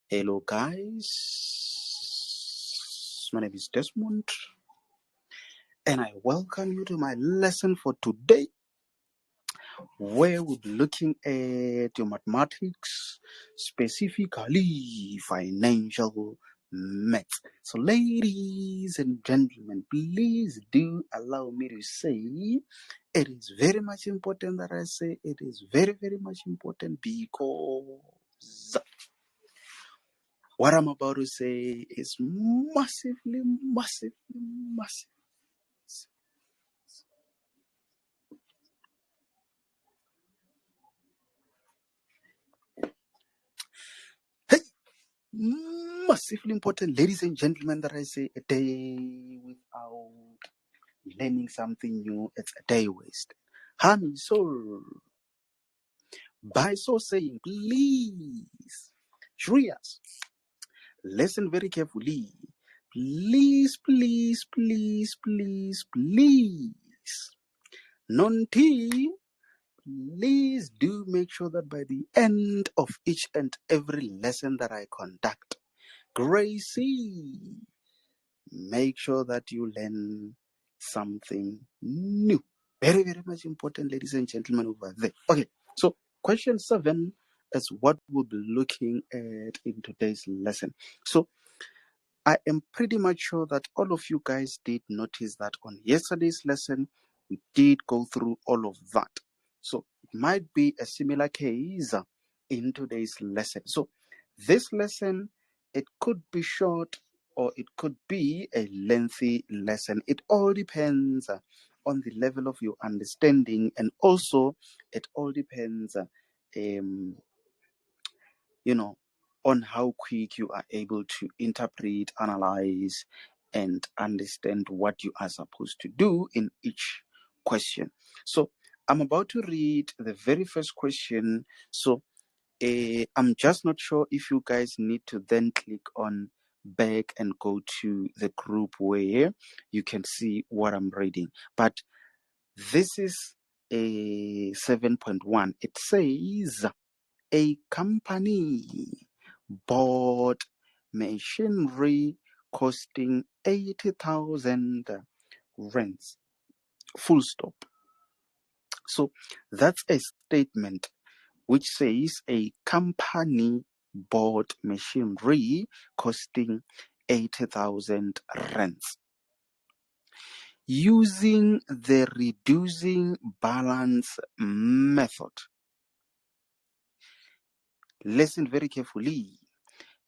Hello, guys. My name is Desmond, and I welcome you to my lesson for today, where we'll be looking at your mathematics, specifically financial maths. So, ladies and gentlemen, please do allow me to say it is very much important that I say it is very, very much important because what I'm about to say is massively, massive. Hey, massively important, ladies and gentlemen, that I say a day without learning something new, it's a day wasted. So, by so saying, please, Shriyas, listen very carefully. Please, please, please, please, please. Non-T, please do make sure that by the end of each and every lesson that I conduct, Gracie, make sure that you learn something new. Very, very much important, ladies and gentlemen, over there. Okay, so question 7 is what we'll be looking at in today's lesson. So I am pretty much sure that all of you guys did notice that on yesterday's lesson, we did go through all of that. So it might be a similar case in today's lesson. So this lesson, it could be short or it could be a lengthy lesson. It all depends on the level of your understanding, and also it all depends on how quick you are able to interpret, analyze, and understand what you are supposed to do in each question. So I'm about to read the very first question. So I'm just not sure if you guys need to then click on back and go to the group where you can see what I'm reading. But this is a 7.1. It says a company bought machinery costing 80,000 rands. Full stop. So that's a statement which says a company bought machinery costing 80,000 rands. Using the reducing balance method. Listen very carefully.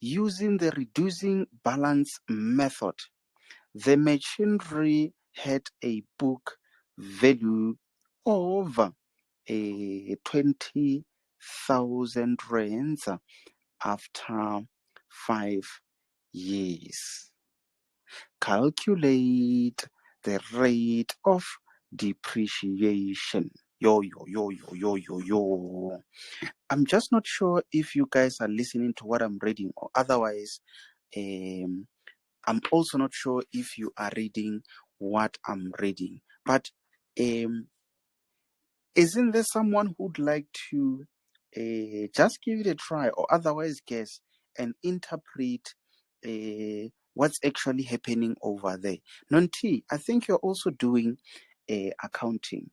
Using the reducing balance method, the machinery had a book value of 20,000 rands after 5 years. Calculate the rate of depreciation. Yo. I'm just not sure if you guys are listening to what I'm reading, or otherwise, I'm also not sure if you are reading what I'm reading. But isn't there someone who'd like to just give it a try, or otherwise guess and interpret what's actually happening over there? Non-T, I think you're also doing accounting.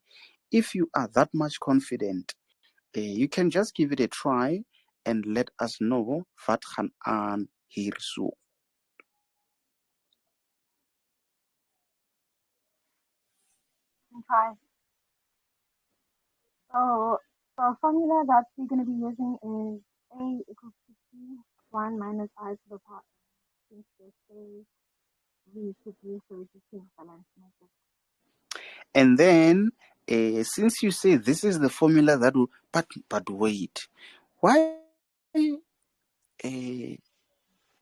If you are that much confident, you can just give it a try and let us know what gaan aan hierso. Okay. So the formula that we're going to be using is A equals to C, 1 minus I to the power. Since they say we should use the reducing balance method. And then, since you say this is the formula that will, but wait, why do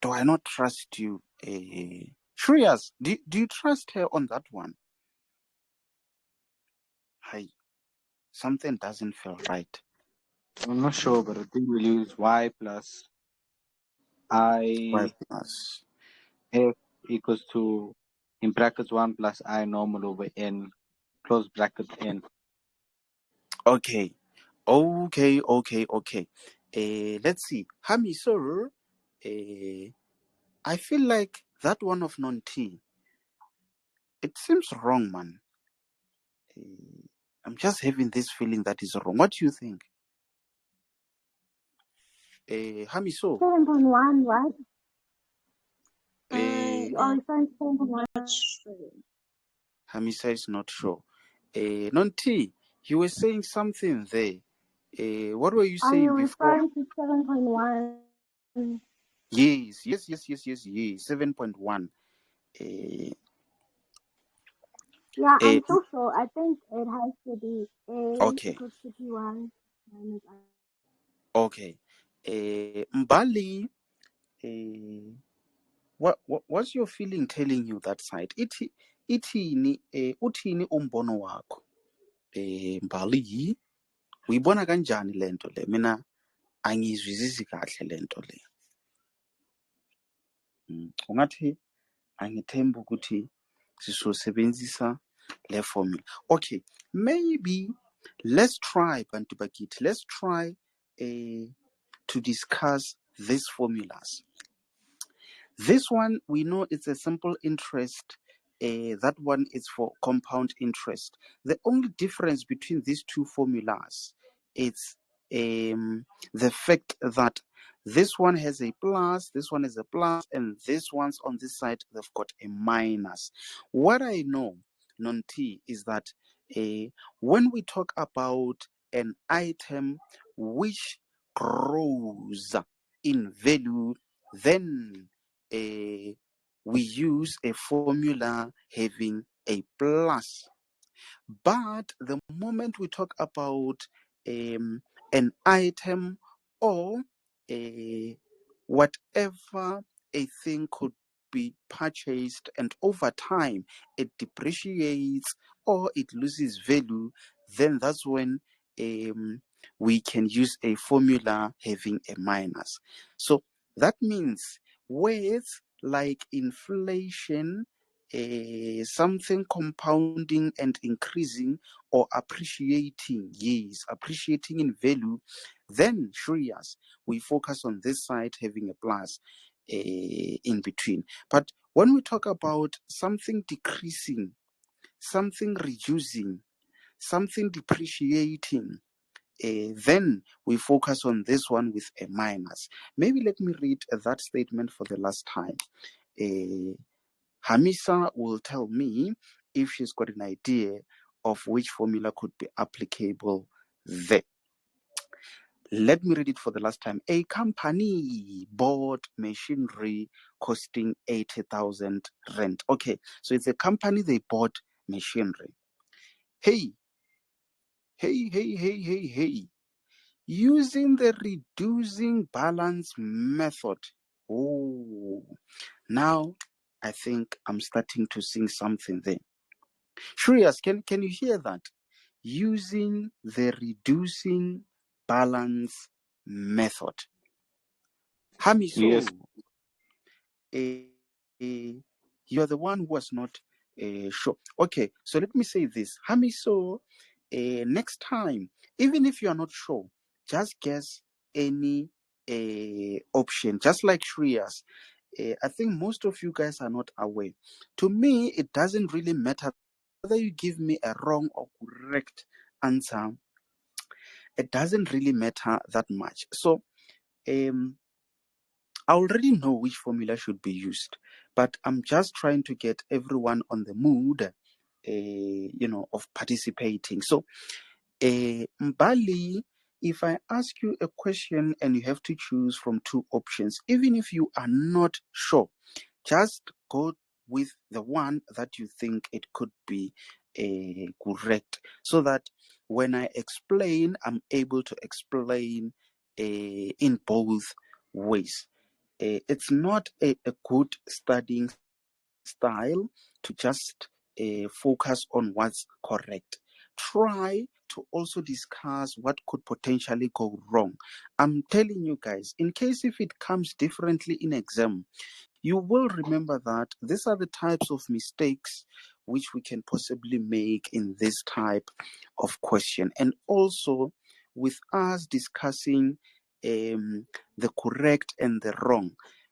I not trust you? Shreyas, do you trust her on that one? Hi, something doesn't feel right. I'm not sure, but I think we'll use y plus I Y plus. f equals to, in brackets, 1 plus I normal over n, close bracket n. Okay. Let's see. Hami, sir, I feel like that one of non-T, it seems wrong, man. I'm just having this feeling that is wrong. What do you think? Hamiso, 7.1, right? uh, You are referring to 7.1. Hamisa is not sure. Non-T, you were saying something there. What were you Are saying you before? referring to 7.1? Yes. 7.1. Yeah, Uh, I'm so sure. I think it has to be A okay, equals to P1 minus I. okay. Mbali, what's your feeling telling you that side? Uthini umbono wakho? Mbali, uyibona kanjani lento le? Mina angizwisisi kahle lento le. Ungathi angithemba ukuthi sisosebenzisa le formula. Okay, maybe let's try, Bantu Bakit. Let's try to discuss these formulas. This one, we know it's a simple interest. That one is for compound interest. The only difference between these two formulas is the fact that this one has a plus, this one is a plus, and this one's on this side, they've got a minus. What I know, non-T, is that when we talk about an item which grows in value, then we use a formula having a plus. But the moment we talk about an item or whatever a thing could be purchased and over time it depreciates or it loses value, then that's when we can use a formula having a minus. So that means words like inflation, something compounding and increasing or appreciating, yes, appreciating in value, then sure, yes, we focus on this side having a plus in between. But when we talk about something decreasing, something reducing, something depreciating, then we focus on this one with a minus. Maybe let me read that statement for the last time. Hamisa will tell me if she's got an idea of which formula could be applicable there. Let me read it for the last time. A company bought machinery costing 80,000 rand. Okay, so it's a company, they bought machinery. Hey. Using the reducing balance method. Oh, now I think I'm starting to sing something there. Shreyas, can you hear that? Using the reducing balance method. Hamiso, Yes. you're the one who was not sure. Okay, so let me say this. Hamiso, next time, even if you are not sure, just guess any option, just like Shreyas. I think most of you guys are not aware. To me, it doesn't really matter whether you give me a wrong or correct answer. It doesn't really matter that much. So, I already know which formula should be used, but I'm just trying to get everyone on the mood, of participating. So, Mbali, if I ask you a question and you have to choose from two options, even if you are not sure, just go with the one that you think it could be correct, so that when I explain, I'm able to explain in both ways. It's not a good studying style to just focus on what's correct. Try to also discuss what could potentially go wrong. I'm telling you guys, in case if it comes differently in exam, you will remember that these are the types of mistakes which we can possibly make in this type of question. And also, with us discussing the correct and the wrong,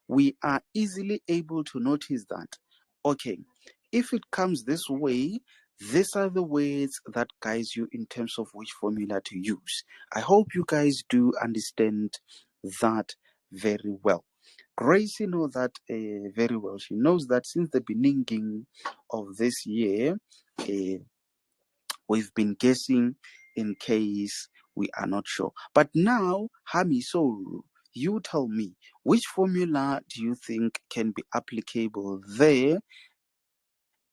we are easily able to notice that, okay, if it comes this way, these are the words that guides you in terms of which formula to use. I hope you guys do understand that very well. Gracie knows that very well. She knows that since the beginning of this year, we've been guessing in case we are not sure. But now, Hami, so you tell me, which formula do you think can be applicable there,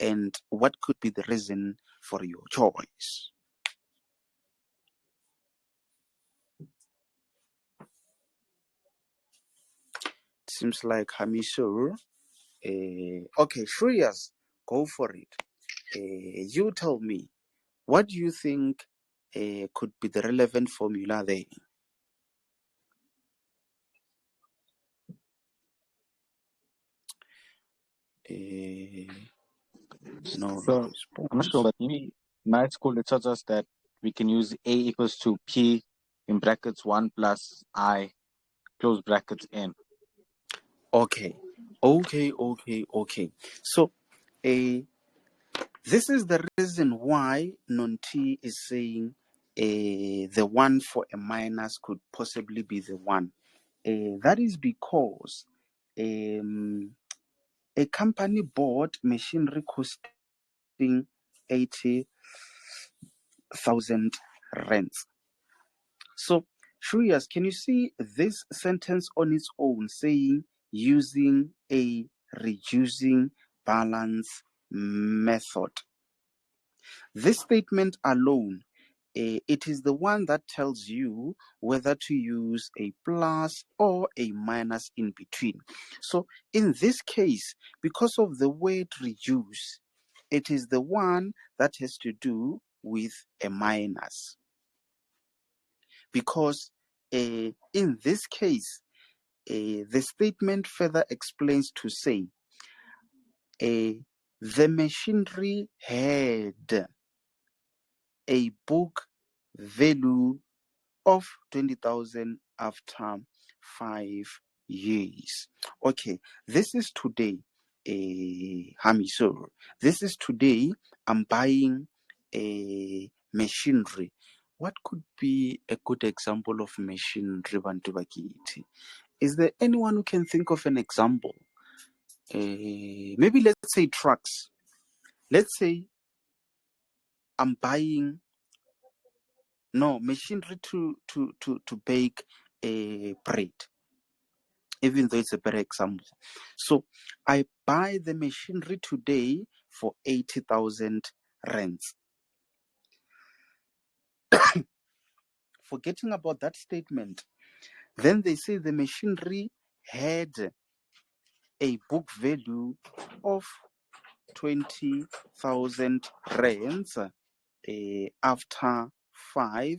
and what could be the reason for your choice? Seems like Hami, so okay, Shreyas, go for it. You tell me, what do you think could be the relevant formula there? No So I'm not sure, response. but my school it tells us that we can use A equals to P in brackets 1 plus I close brackets N. Okay. So, this is the reason why Nonti is saying the one for a minus could possibly be the one. That is because a company bought machinery costing 80,000 rands. So, Shreyas, can you see this sentence on its own saying using a reducing balance method? This statement alone, it is the one that tells you whether to use a plus or a minus in between. So in this case, because of the word reduce, it is the one that has to do with a minus. Because in this case, the statement further explains to say, the machinery had a book value of 20,000 after 5 years. Okay, this is today, Hamisor. This is today, I'm buying a machinery. What could be a good example of machinery, Bantu Bakiti? Is there anyone who can think of an example? Maybe let's say trucks. Let's say I'm buying machinery to bake a bread, even though it's a better example. So I buy the machinery today for 80,000 rands. Forgetting about that statement, then they say the machinery had a book value of 20,000 rands after 5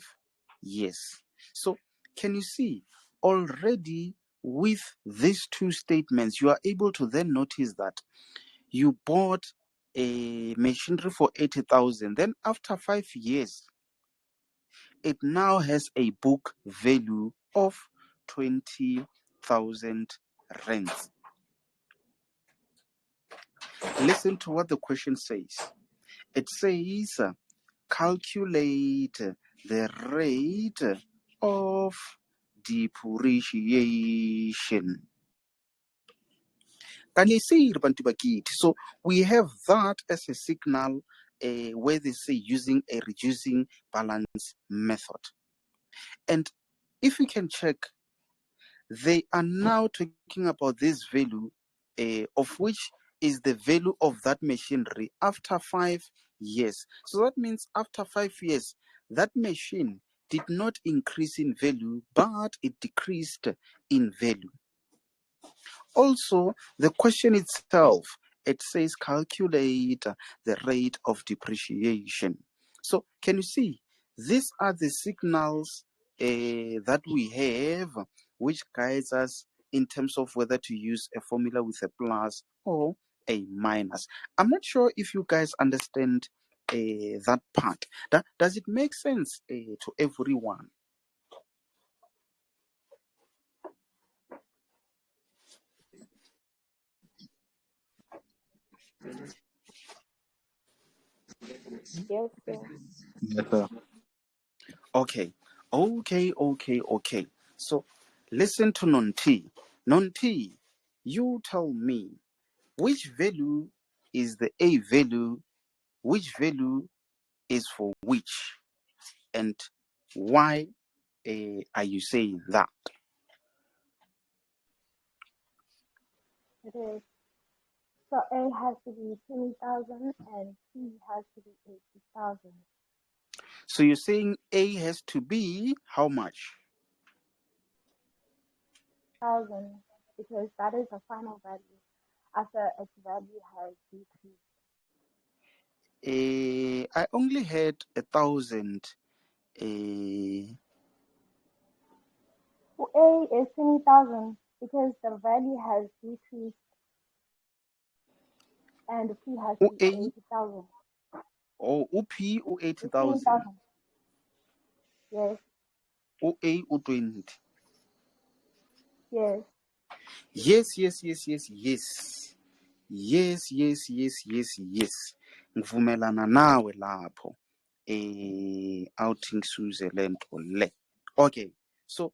years. So can you see already with these two statements, you are able to then notice that you bought a machinery for 80,000. Then after 5 years, it now has a book value of 20,000 rands. Listen to what the question says. It says, calculate the rate of depreciation. So we have that as a signal where they say using a reducing balance method. And if we can check, they are now talking about this value of which is the value of that machinery after 5 years. So that means after 5 years, that machine did not increase in value, but it decreased in value. Also, the question itself, it says calculate the rate of depreciation. So can you see, these are the signals that we have which guides us in terms of whether to use a formula with a plus or a minus. I'm not sure if you guys understand that part. Does it make sense to everyone? Yes, sir. Better. Okay. So listen to Non-T. Non-T, you tell me which value is the A value, which value is for which, and why are you saying that? It is. So A has to be 20,000 and P has to be 80,000. So you're saying A has to be how much? 1,000, because that is the final value after its value has decreased. I only had 1,000. For A is 20,000 because the value has decreased and P has to be A 80,000. or UP or It's 80,000. 20,000. Yes, A or 20. yes. Yes. Ngivumelana nawe lapho. Outing Switzerland or le. Okay. So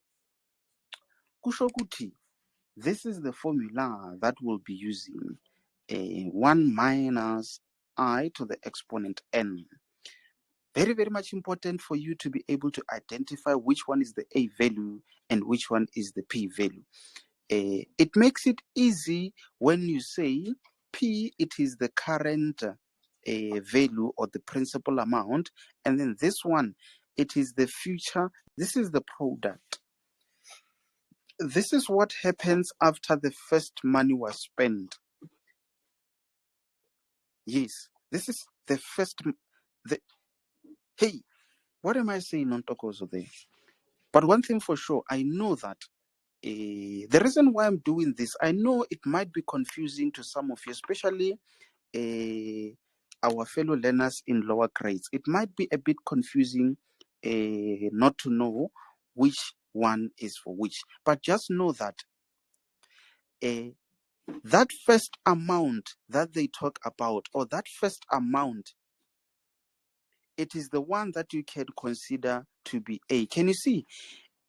kusho ukuthi this is the formula that we'll be using. 1 minus I to the exponent n. Very, very much important for you to be able to identify which one is the A value and which one is the P value. It makes it easy when you say P, it is the current value or the principal amount, and then this one, it is the future, this is the product. This is what happens after the first money was spent. Yes, this is the first, hey, what am I saying on Tokozo there? But one thing for sure, I know that the reason why I'm doing this, I know it might be confusing to some of you, especially our fellow learners in lower grades. It might be a bit confusing not to know which one is for which. But just know that that first amount that they talk about, or that first amount, it is the one that you can consider to be A. Can you see?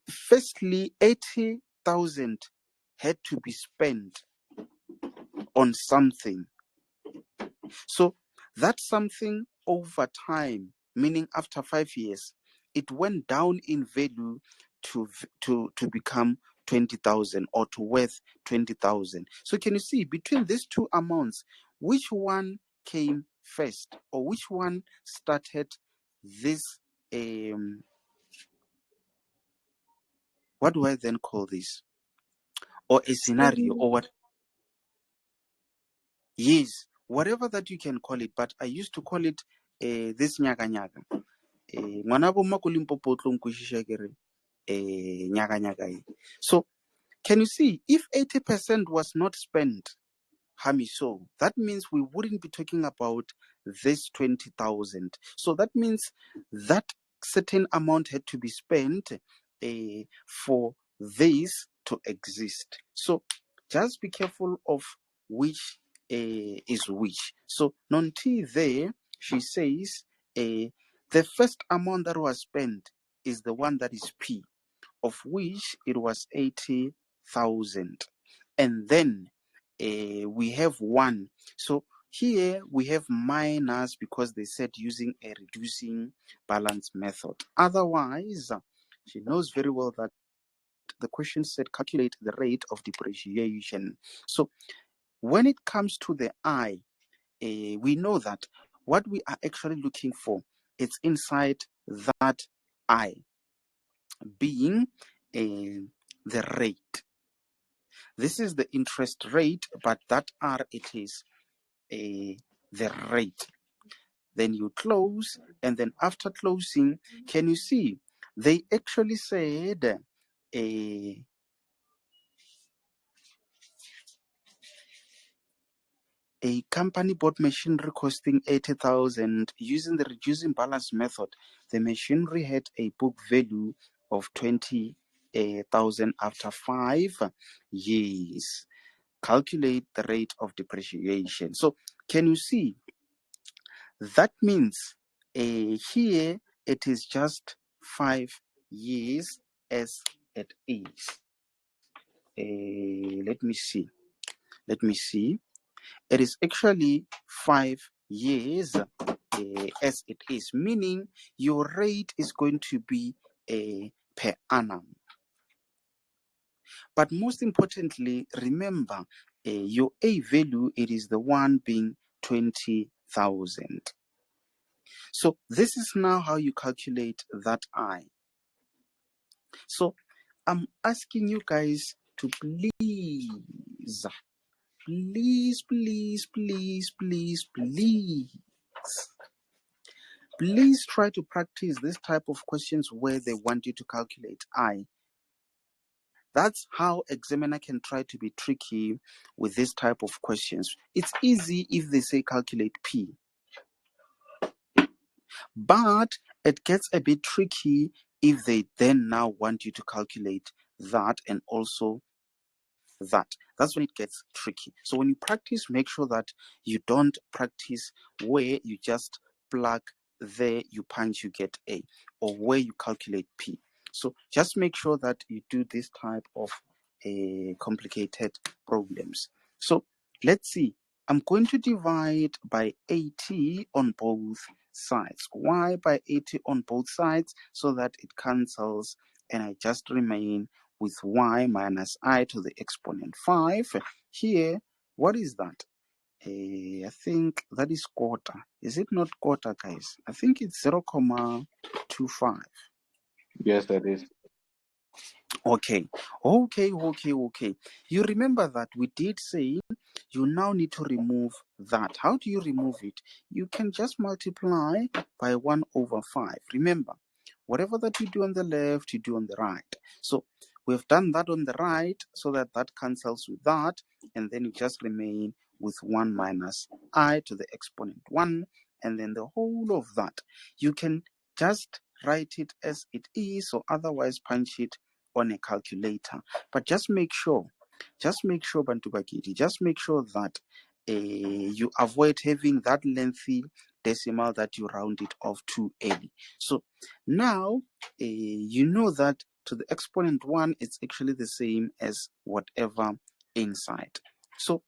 Firstly, 80,000 had to be spent on something. So that something over time, meaning after 5 years, it went down in value to become 20,000 or to worth 20,000. So can you see between these two amounts, which one came first, or which one started this? What do I then call this? Or a scenario, or what? Yes, whatever that you can call it, but I used to call it this nyaga nyaga. Ngwana bo mma ko Limpopo o tlo nkwešiša ke re nyaga nyaga e. So can you see, if 80% was not spent, Hamiso, that means we wouldn't be talking about this 20,000. So that means that certain amount had to be spent for this to exist. So just be careful of which is which. So Non-T there, she says the first amount that was spent is the one that is P, of which it was 80,000. And then we have 1. So here we have minus because they said using a reducing balance method. Otherwise, she knows very well that the question said calculate the rate of depreciation. So when it comes to the I, we know that what we are actually looking for, it's inside that I, being the rate. This is the interest rate, but that R, it is the rate. Then you close, and then after closing, can you see they actually said a company bought machinery costing 80,000 using the reducing balance method. The machinery had a book value of 20,000 after 5 years. Calculate the rate of depreciation. So Can you see? That means here it is just 5 years as it is. Let me see. It is actually 5 years as it is, meaning your rate is going to be per annum. But most importantly, remember your A value, it is the one being 20,000. So this is now how you calculate that I. So I'm asking you guys to please try to practice this type of questions where they want you to calculate I. That's how examiner can try to be tricky with this type of questions. It's easy if they say calculate P, but it gets a bit tricky if they then now want you to calculate that and also that. That's when it gets tricky. So when you practice, make sure that you don't practice where you just plug there, you punch, you get A, or where you calculate P. So just make sure that you do this type of complicated problems. So let's see. I'm going to divide by 80 on both sides. Why by 80 on both sides? So that it cancels and I just remain with y minus I to the exponent 5. Here, what is that? I think that is quarter. Is it not quarter, guys? I think it's 0.25. Yes, that is. Okay. You remember that we did say you now need to remove that. How do you remove it? You can just multiply by 1/5. Remember, whatever that you do on the left, you do on the right. So we've done that on the right so that that cancels with that, and then you just remain with 1 minus I to the exponent 1, and then the whole of that. You can just write it as it is, or otherwise punch it on a calculator. But just make sure, Bantu Bakiti, just make sure that you avoid having that lengthy decimal that you round it off too early. So now you know that to the exponent 1, it's actually the same as whatever inside. So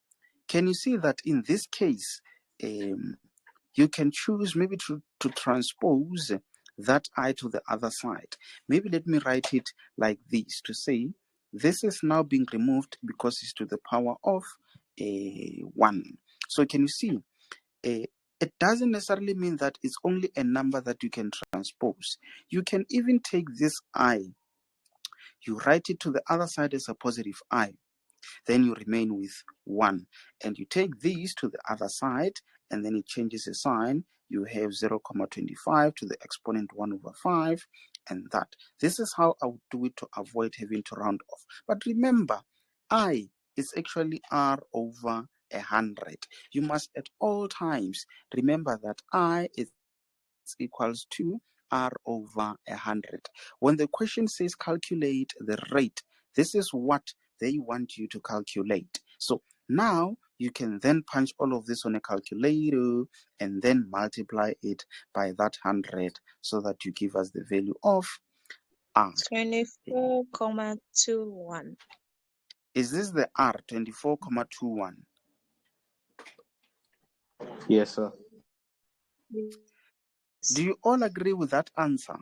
can you see that in this case, you can choose maybe to transpose that I to the other side. Maybe let me write it like this to say this is now being removed because it's to the power of 1. So can you see? It doesn't necessarily mean that it's only a number that you can transpose. You can even take this I, you write it to the other side as a positive I. Then you remain with 1. And you take these to the other side, and then it changes the sign. You have 0.25 to the exponent 1/5, and that. This is how I would do it to avoid having to round off. But remember, I is actually R over 100. You must at all times remember that I is equals to R over 100. When the question says calculate the rate, this is what they want you to calculate. So now you can then punch all of this on a calculator and then multiply it by that 100 so that you give us the value of R. 24,21. Is this the R, 24,21? Yes, sir. Do you all agree with that answer?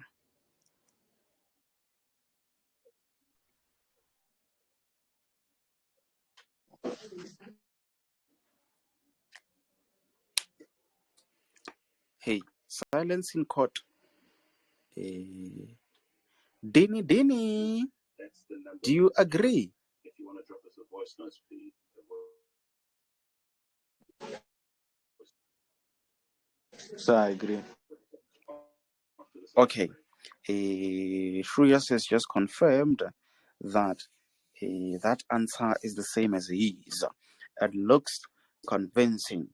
Hey, silence in court. Denny, do you agree? If you want to drop us a voice note, please. Sir, I agree. Okay. Shruyas has just confirmed that that answer is the same as his. It looks convincing.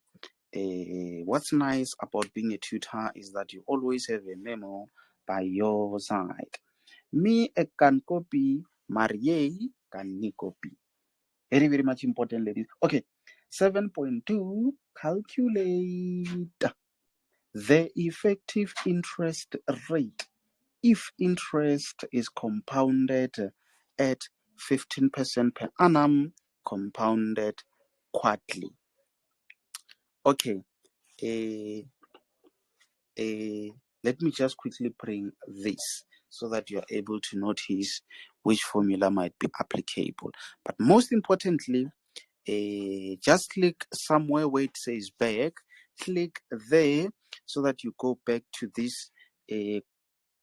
What's nice about being a tutor is that you always have a memo by your side. Me, I can copy, Marie can copy. Very, very much important, ladies. Okay, 7.2, calculate the effective interest rate if interest is compounded at 15% per annum, compounded quarterly. Okay, let me just quickly bring this so that you're able to notice which formula might be applicable. But most importantly, just click somewhere where it says back, click there so that you go back to this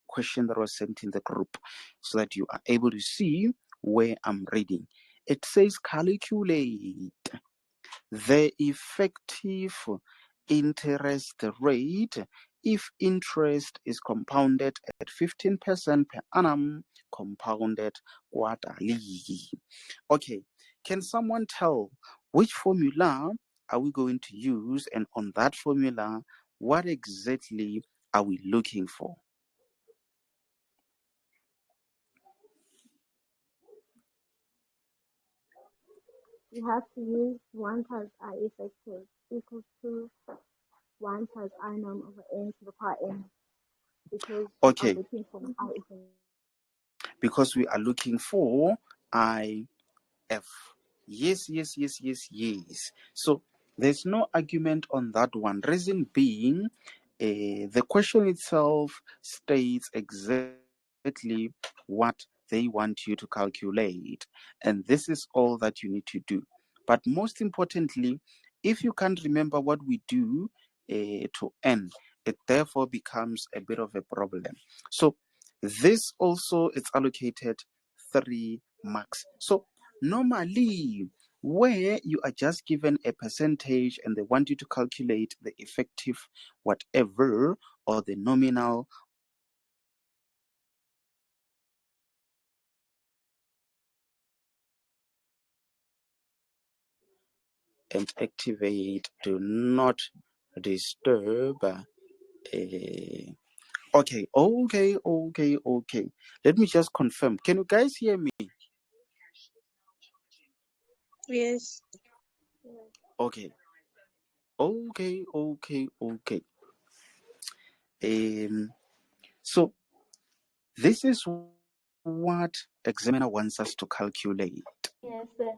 question that was sent in the group so that you are able to see where I'm reading. It says calculate the effective interest rate if interest is compounded at 15% per annum, compounded quarterly. Okay, can someone tell which formula are we going to use, and on that formula, what exactly are we looking for? You have to use 1 times I effective equals to 1 times I norm over n to the power n, because we Okay, are looking for I effective. because we are looking for IF. Yes, yes, yes, yes, yes. So there's no argument on that one. Reason being, the question itself states exactly what they want you to calculate, and this is all that you need to do. But most importantly, if you can't remember what we do to n, it therefore becomes a bit of a problem. So this also is allocated 3 marks. So normally, where you are just given a percentage and they want you to calculate the effective whatever or the nominal or the interest rate, and activate do not disturb. Okay. Let me just confirm. Can you guys hear me? Yes. Okay. So this is what examiner wants us to calculate. Yes, sir.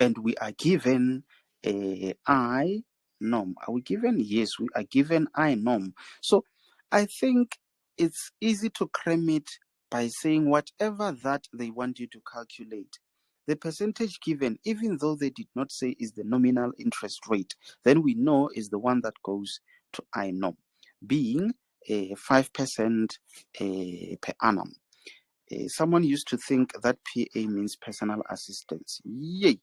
And we are given a I norm. Are we given? Yes, we are given I norm. So I think it's easy to cram it by saying whatever that they want you to calculate. The percentage given, even though they did not say is the nominal interest rate, then we know is the one that goes to I norm, being 5% per annum. Someone used to think that PA means personal assistance. Yay!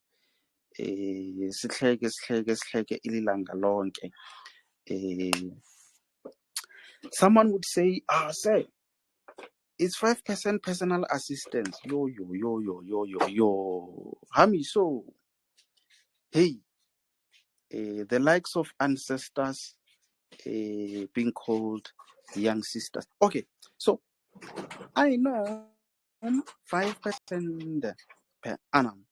Sihleke ililanga lonke. Someone would say, sir, it's 5% personal assistance. Yo. Hami, so, hey, the likes of ancestors being called young sisters. Okay, so I know 5% per annum,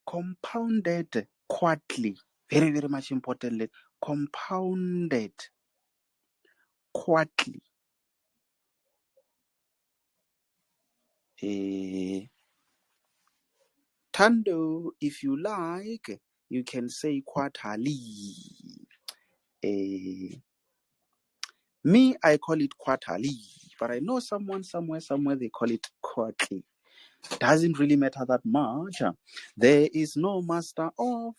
compounded quarterly. Very, very much importantly, compounded quarterly. Tando, if you like, you can say quarterly. Me, I call it quarterly, but I know someone somewhere they call it quarterly. Doesn't really matter that much. There is no master of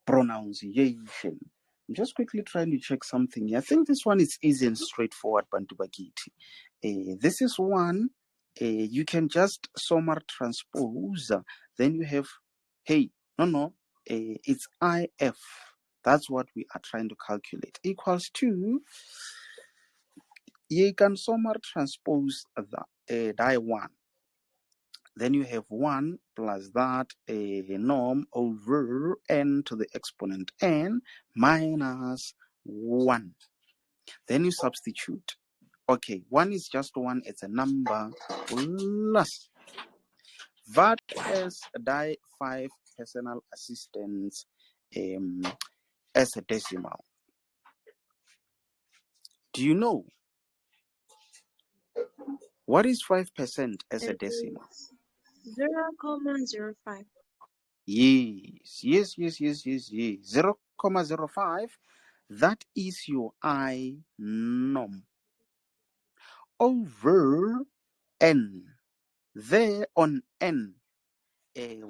pronunciation. I'm just quickly trying to check something. I think this one is easy and straightforward, Bantu Bagiti. This is one, you can just somar transpose. Then you have, it's IF. That's what we are trying to calculate. Equals to, you can somar transpose the die 1. Then you have 1 plus that norm over n to the exponent n minus 1. Then you substitute. Okay, 1 is just 1. It's a number plus VAT as die 5 personal assistants as a decimal. Do you know what is 5% as a It decimal? is 0.05. Yes. 0.05. That is your I norm over N. There on N,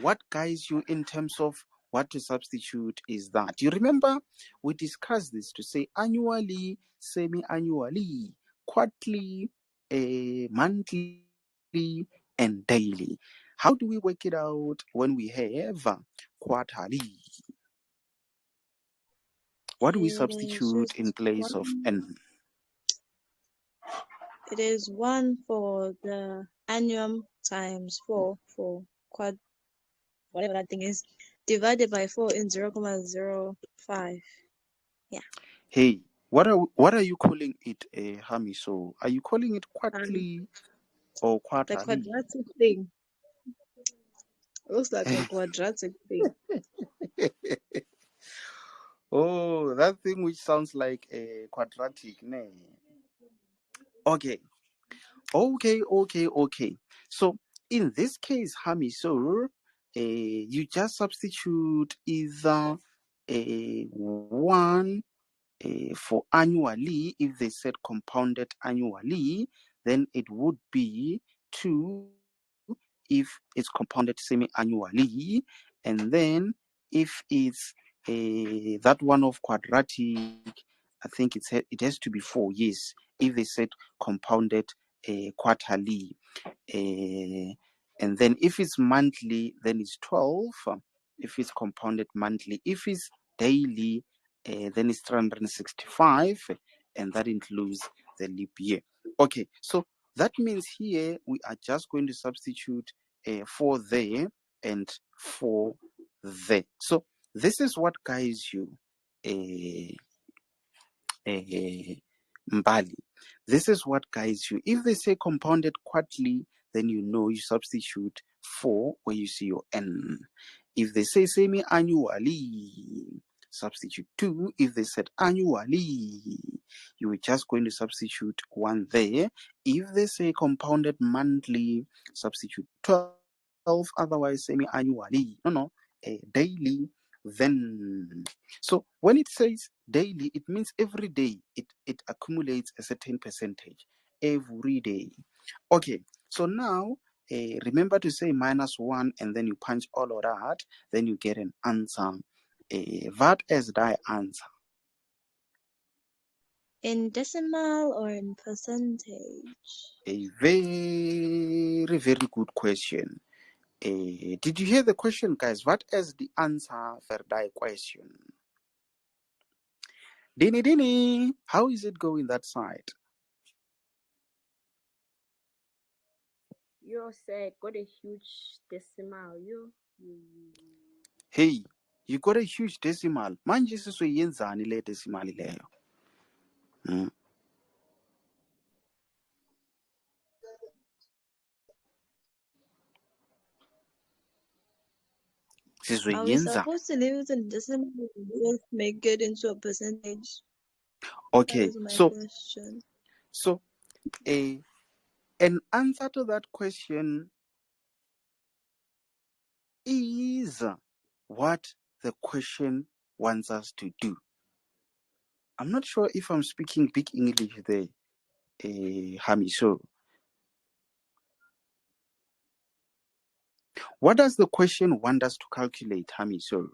what guides you in terms of what to substitute is that. You remember we discussed this to say annually, semi-annually, quarterly, monthly, and daily. How do we work it out when we have quarterly? What do we It is substitute in just place of one. N? It is 1 for the annum times 4 for quad, whatever that thing is, divided by 4 in 0.05. Yeah. Hey, what are you calling it, Hamiso? Are you calling it And quarterly or the quarterly? quadratic thing looks like a quadratic thing. Oh, that thing which sounds like a quadratic name. Okay. So in this case, Hamiso, you just substitute either a 1 for annually. If they said compounded annually, then it would be 2 if it's compounded semi-annually, and then if it's that one of quadratic, I think it has to be 4. Yes, if they said compounded quarterly, and then if it's monthly, then it's 12. If it's compounded monthly, if it's daily, then it's 365, and that includes the leap year. Okay, so that means here we are just going to substitute 4 there and 4 there. So this is what guides you, Mbali. This is what guides you. If they say compounded quarterly, then you know you substitute 4 where you see your N. If they say semi-annually, substitute 2. If they said annually, you are just going to substitute 1 there. If they say compounded monthly, substitute 12. Otherwise, semi-annually. No, daily. Then, so when it says daily, it means every day it accumulates a certain percentage every day. Okay, so now remember to say -1 and then you punch all of that, then you get an answer. That is thy answer. In decimal or in percentage? A very, very good question. Did you hear the question, guys? What is the answer for thy question? Dini, how is it going that side? You said got a huge decimal. Hey, you got a huge decimal. Manje sizoyenzani le decimal leyo? Are we Sizoyenza. supposed to leave it in decimal or just make it into a percentage? That Okay, is my so question. an answer to that question is what the question wants us to do. I'm not sure if I'm speaking big English there, Hamiso. What does the question want us to calculate, Hamiso?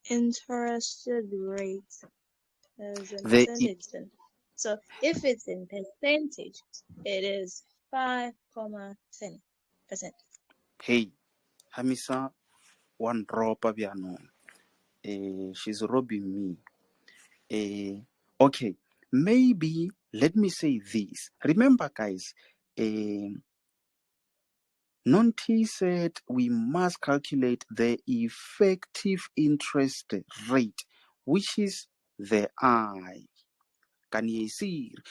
Interest rate as in The percentage then. So if it's in percentage, it is 5.10%. hey, Hamisa, one drop of she's robbing me. Okay, maybe let me say this. Remember, guys, Nonti said we must calculate the effective interest rate, which is the I.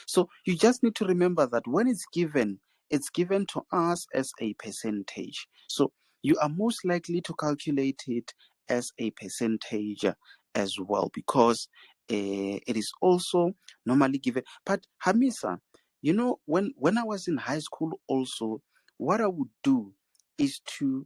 So you just need to remember that when it's given to us as a percentage. So you are most likely to calculate it as a percentage as well, because it is also normally given. But Hamisa, when I was in high school also, what I would do is to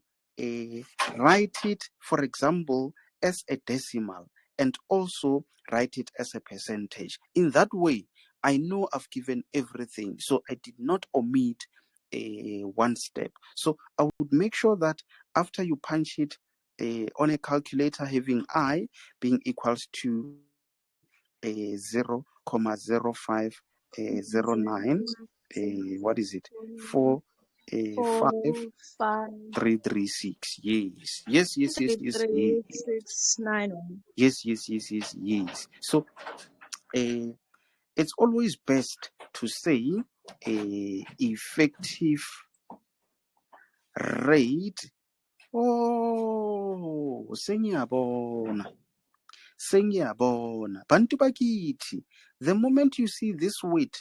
write it, for example, as a decimal, and also write it as a percentage. In that way, I know I've given everything, so I did not omit one step. So I would make sure that after you punch it on a calculator, having I being equals to 0.0509, what is it? 4 4, 5 5, 336. Yes. 3, 3, 6, 9, 1. Yes. So it's always best to say effective rate. Oh, sengiyabona. Bantu bakithi. The moment you see this word,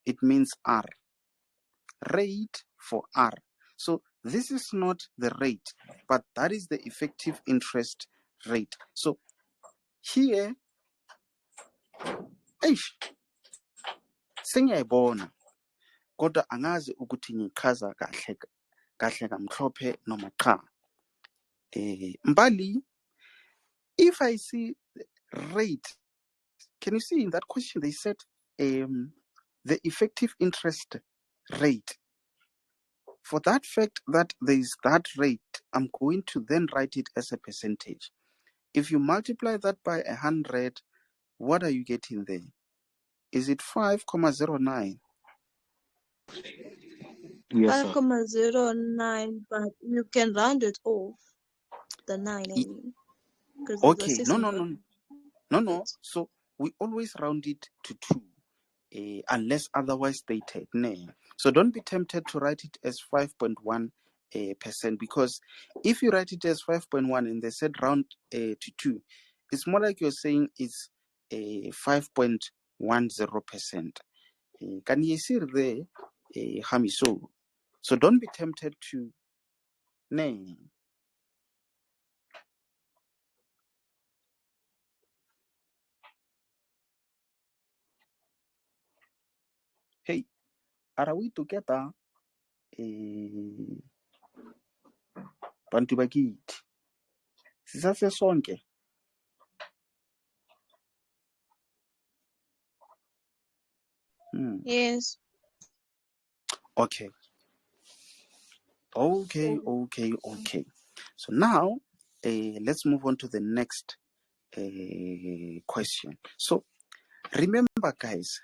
it means R. Rate for R. So this is not the rate, but that is the effective interest rate. So here, sengiyayibona, kodwa angazi ukuthi ngichaza kahle kamhlophe noma cha. Mbali, if I see rate, can you see in that question they said the effective interest rate? For that fact that there is that rate, I'm going to then write it as a percentage. If you multiply that by 100, what are you getting there? Is it 5.09? Yes, sir. 5.09, but you can round it off the 9, I mean, because there's a Okay, 6 no. in No. So we always round it to 2, unless otherwise stated. So don't be tempted to write it as 5.1%, because if you write it as 5.1 and they said round to 2, it's more like you're saying it's 5.10%. Can you see there, Hamiso? So don't be tempted to name. Hey, are we together? Bantu bakithi sisase sonke. Yes. Okay. So now let's move on to the next question. So remember guys,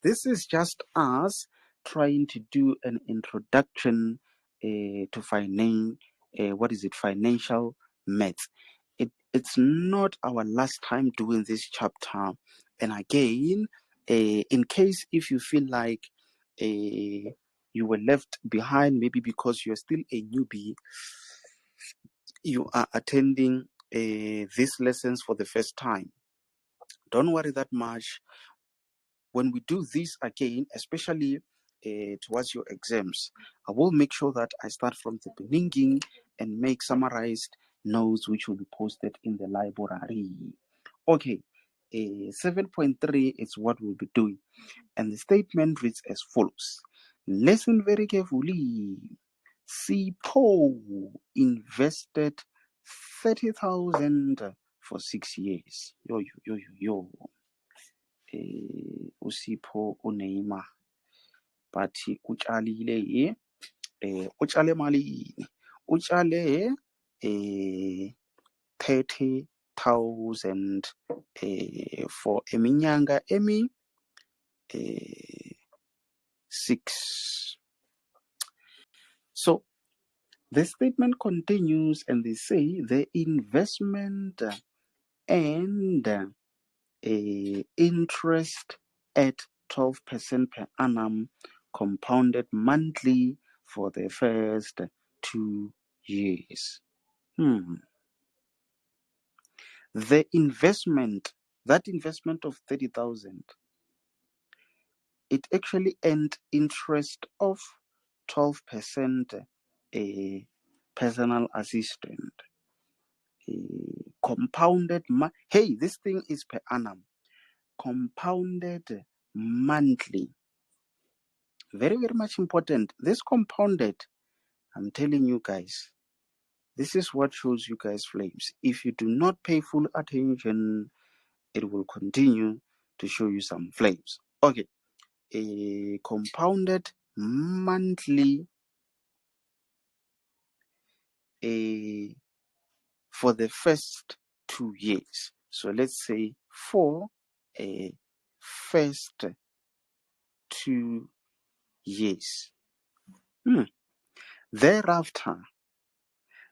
this is just us trying to do an introduction to financial maths. It's not our last time doing this chapter. And again, in case if you feel like you were left behind, maybe because you're still a newbie, you are attending these lessons for the first time, don't worry that much. When we do this again, especially towards your exams, I will make sure that I start from the beginning and make summarized notes which will be posted in the library. Okay, 7.3 is what we'll be doing. And the statement reads as follows. Listen very carefully. Sipho invested 30,000 for 6 years. Yo. uSipho uNeymar bathi utshalile utshale malini? Utshale 30,000 for iminyaka 6. So the statement continues and they say the investment and interest at 12% per annum compounded monthly for the first 2 years. The investment that investment of 30,000, it actually earned interest of 12% a personal assistant. Compounded, hey, this thing is per annum. Compounded monthly. Very, very much important. This compounded, I'm telling you guys, this is what shows you guys flames. If you do not pay full attention, it will continue to show you some flames. Okay, a compounded monthly for the first 2 years. So let's say for a first 2 years. Thereafter,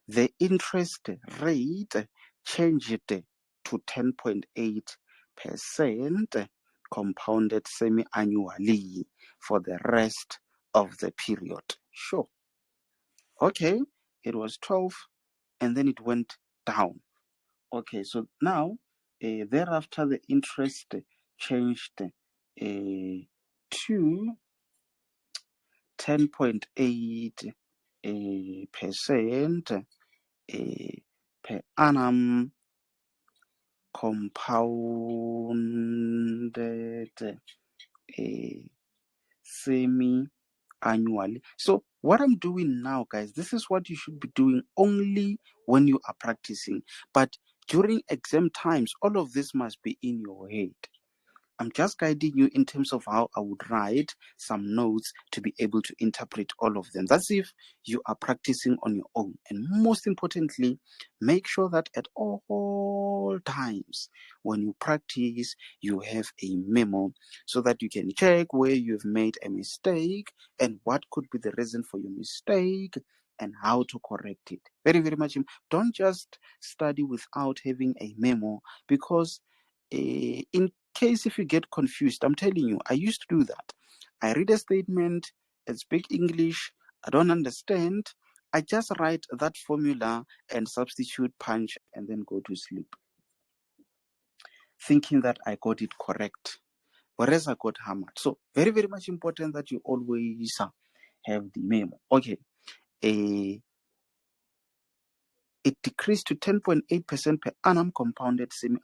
the interest rate changed to 10.8% compounded semi-annually for the rest of the period. Sure. Okay, it was 12 and then it went down. Okay, so now thereafter the interest changed to 10.8% per annum compounded semi-annually. So what I'm doing now, guys, this is what you should be doing only when you are practicing. But during exam times, all of this must be in your head. I'm just guiding you in terms of how I would write some notes to be able to interpret all of them. That's if you are practicing on your own. And most importantly, make sure that at all times when you practice, you have a memo so that you can check where you've made a mistake and what could be the reason for your mistake and how to correct it. Very, very much. Don't just study without having a memo, because in case if you get confused, I'm telling you, I used to do that. I read a statement, I speak English, I don't understand, I just write that formula and substitute, punch, and then go to sleep, thinking that I got it correct, whereas I got hammered. So very, very much important that you always have the memo. Okay, it decreased to 10.8% per annum compounded semi.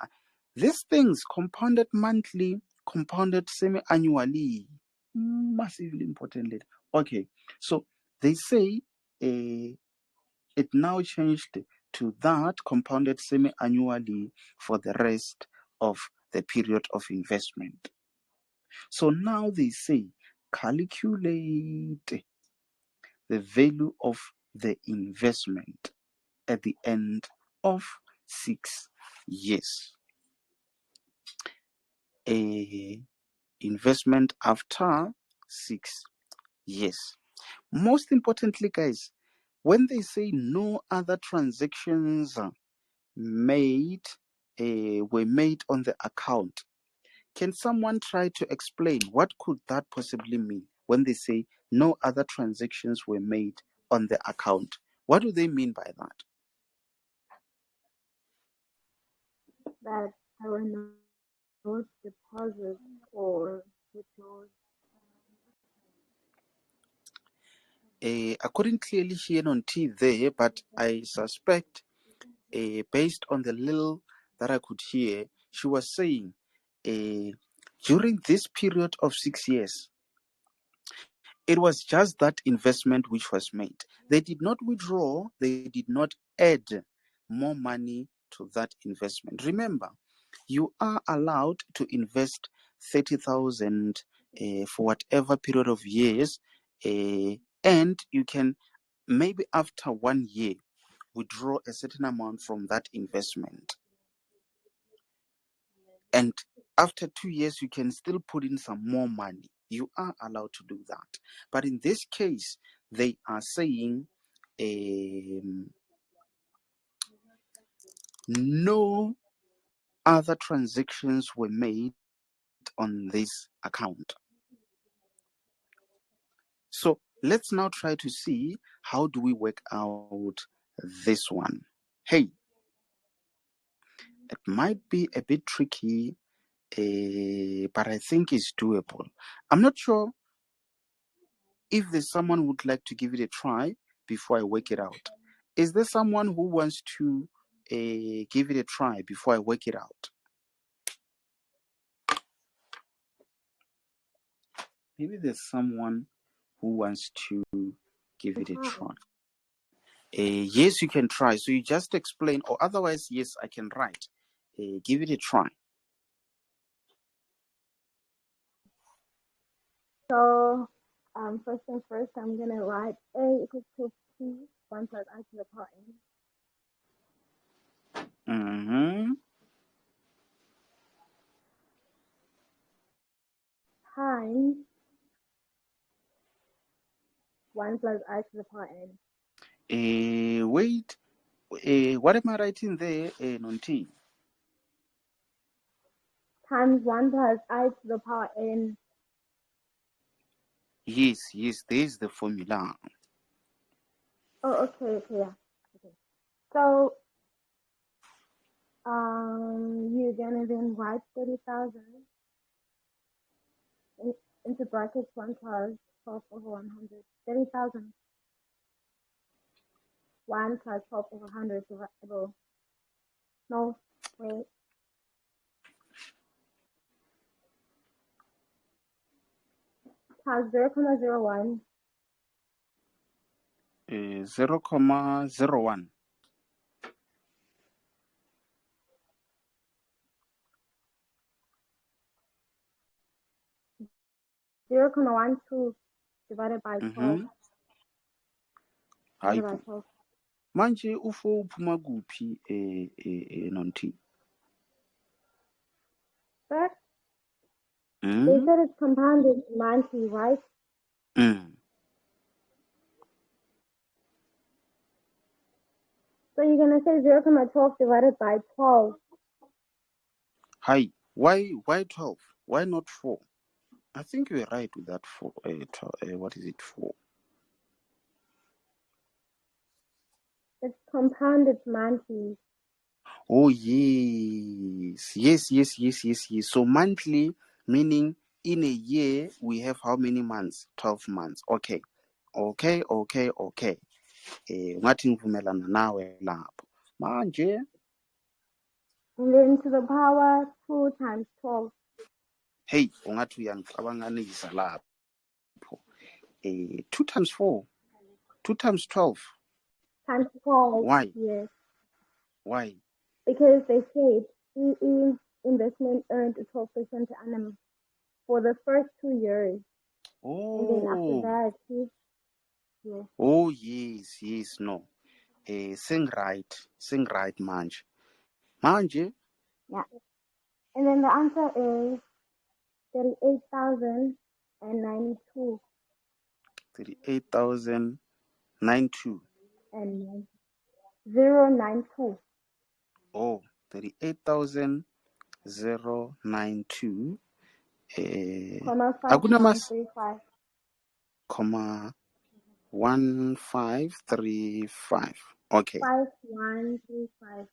These things, compounded monthly, compounded semi-annually, massively important. Okay, so they say it now changed to that compounded semi-annually for the rest of the period of investment. So now they say calculate the value of the investment at the end of 6 years. A investment after 6 years. Most importantly, guys, when they say no other transactions were made on the account, can someone try to explain what could that possibly mean when they say no other transactions were made on the account? What do they mean by that? That there were no deposits or withdrawals. I couldn't clearly hear on T there, but I suspect based on the little that I could hear, she was saying during this period of 6 years, it was just that investment which was made. They did not withdraw, they did not add more money to that investment. Remember, you are allowed to invest 30,000 for whatever period of years, and you can maybe after 1 year withdraw a certain amount from that investment. And after 2 years, you can still put in some more money. You are allowed to do that. But in this case, they are saying no other transactions were made on this account. So let's now try to see how do we work out this one. Hey, It might be a bit tricky, but I think it's doable. I'm not sure if there's someone who would like to give it a try before I work it out. Is there someone who wants to give it a try before I work it out? Maybe there's someone who wants to give it a try. Yes, you can try. So you just explain, or otherwise, yes, I can write. Give it a try. So, first things first, I'm gonna write A equals to P 1 plus I to the power n Mm-hmm. times 1 plus I to the power n. Wait. What am I writing there, Nonti? Times 1 plus I to the power n. Yes, there's the formula. Oh, okay, yeah. Okay. So, you're gonna then write 30,000 into brackets 1 plus 12 over 100. 30,000. 1 plus 12 over 100 divisible. No, wait. Times 0,01. 0,01. 0,12 divided by 12. Mm-hmm. Divided by Hayibo. 12. Manje ufo uphuma kuphi Nonti? But they Mm? said it's compounded monthly, right? Mm. So you're gonna say 0,12 divided by 12. Hi. Why 12? Why not 4? I think you're right with that 4. What is it 4? It's compounded monthly. Oh yes. So monthly meaning in a year we have how many months? 12 months. Okay. Ungathi ngivumelana nawe lapho. Manje And then to the power 2 times 12. hey, ungathi uyangicabanganisa lapho. 2 times 4. 2 times 12. Times 12. Why? Yes. Why? Because they said EE investment earned a 12% per annum for the first 2 years. And then after Oh. that, yes. Oh yes, no. Sing right manje. Manje? Yeah. And then the answer is 38,092. 38,092. And 092. Oh, 38,092. Comma Hakuna mas 5135. comma 1535. Okay. 5135.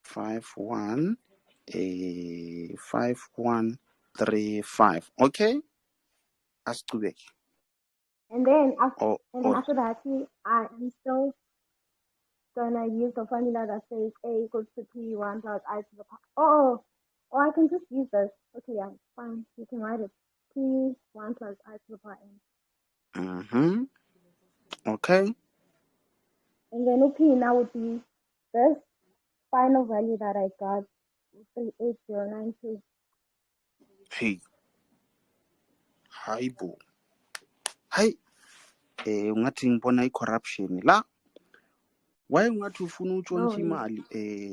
5135. Okay. Asiqhubeke. And then Oh, after that, I am still gonna use the formula that says A equals to P1 plus I to the power. Oh, I can just use this. Okay, yeah, fine. You can write it. P1 plus I to the power n. mm-hmm. Okay. And then P now would be this final value that I got, 38092. Hey. Hayibo. Hayi. Ungathi ngibona i-corruption la. Why ungathi ufuna utshontsha imali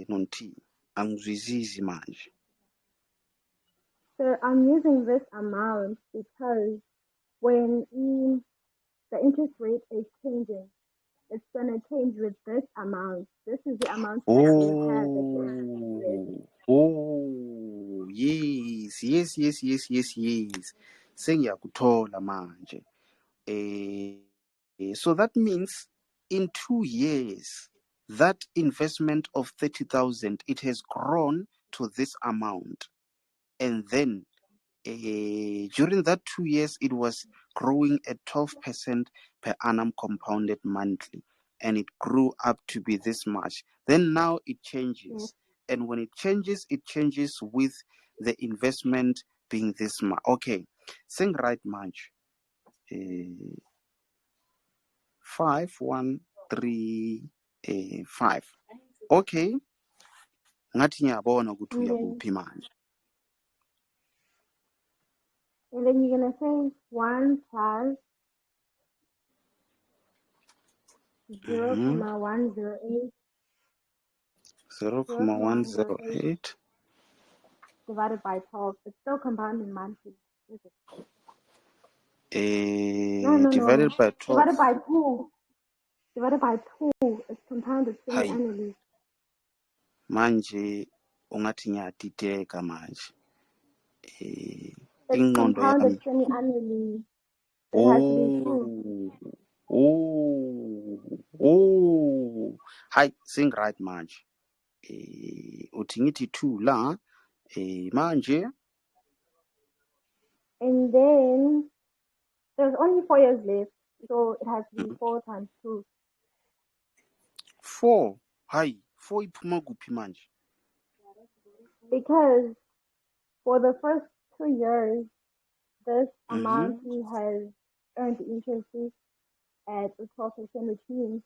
Nonti? Angizwisisi manje. So I'm using this amount because when the interest rate is changing, it's gonna change with this amount. This is the amount that you have at the end of Oh, yes. Sengiyakuthola manje. So that means in 2 years that investment of 30,000, it has grown to this amount. And then during that 2 years, it was growing at 12% per annum compounded monthly. And it grew up to be this much. Then now it changes. And when it changes with the investment being this much. Okay, sing right much. 5135. Okay, ngathi ngiyabona ukuthi And then, uyakuphi manje. and then you're gonna say 1 plus 0.108 0.108 divided by 12. It's still compounding monthly. Is it? divided by 12. Divided by 2. Divided by 2 is compounded Hayi. semi-annually. Manje ungathi ngiyadideka manje. It's Ingqondo compounded yami. semi-annually. It has to be 2. Hayi, sing right manje. Uthi ngithi 2 la manje. And then there's only 4 years left, so it has to be 4 times 2. 4. Hayi, 4 iphuma kuphi manje? Because for the first 2 years, this amount he has earned the interest at 12%, which means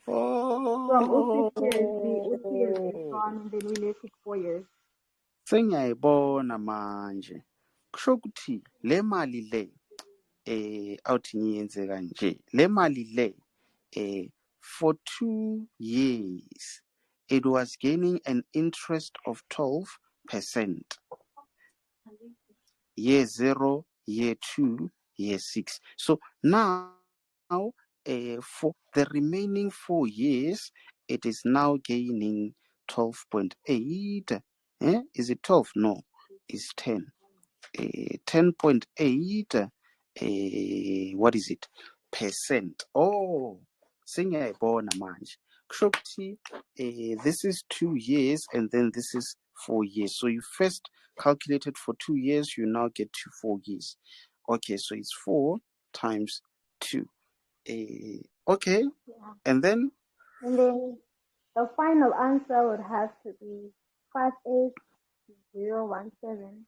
from U6 years, the years is gone, and then we left it 4 years. Sengiyayibona manje. Kusho ukuthi le mali le awuthi ngiyenze kanje. Le mali le for 2 years it was gaining an interest of 12%. Year 0, year 2, year 6. So now for the remaining 4 years, it is now gaining 12.8. Is it 12? No, it's 10. 10.8. What is it? Percent. Oh, sengiyayibona manje. Kusho ukuthi this is 2 years and then this is 4 years. So you first calculated for 2 years, you now get to 4 years. Okay, so it's 4 times 2. Okay, and then the final answer would have to be 58017.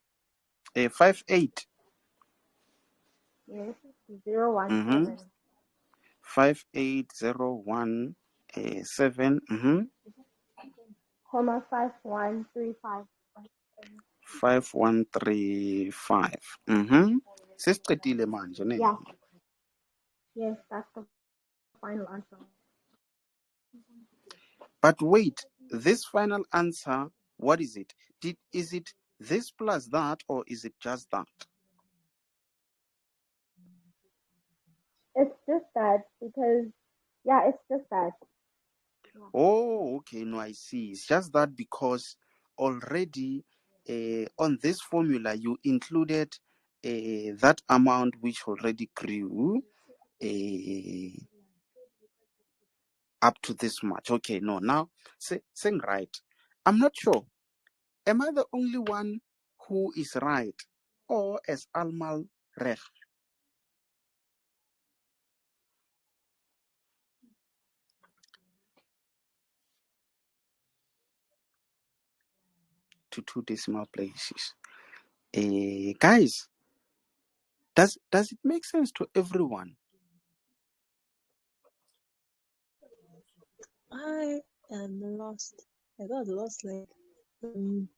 58. Yes, 017. 58017. Comma 5135. 5135. Sesiqedile manje ne? Yeah. Yes, that's the final answer. But wait, this final answer, what is it? Is it this plus that, or is it just that? It's just that because, yeah, it's just that. Oh, okay. No, I see. It's just that because already on this formula, you included that amount which already grew up to this much. Okay, no, now saying right. I'm not sure. Am I the only one who is right, or as Almal Rech? To 2 decimal places. Guys, does it make sense to everyone? I am lost. I got lost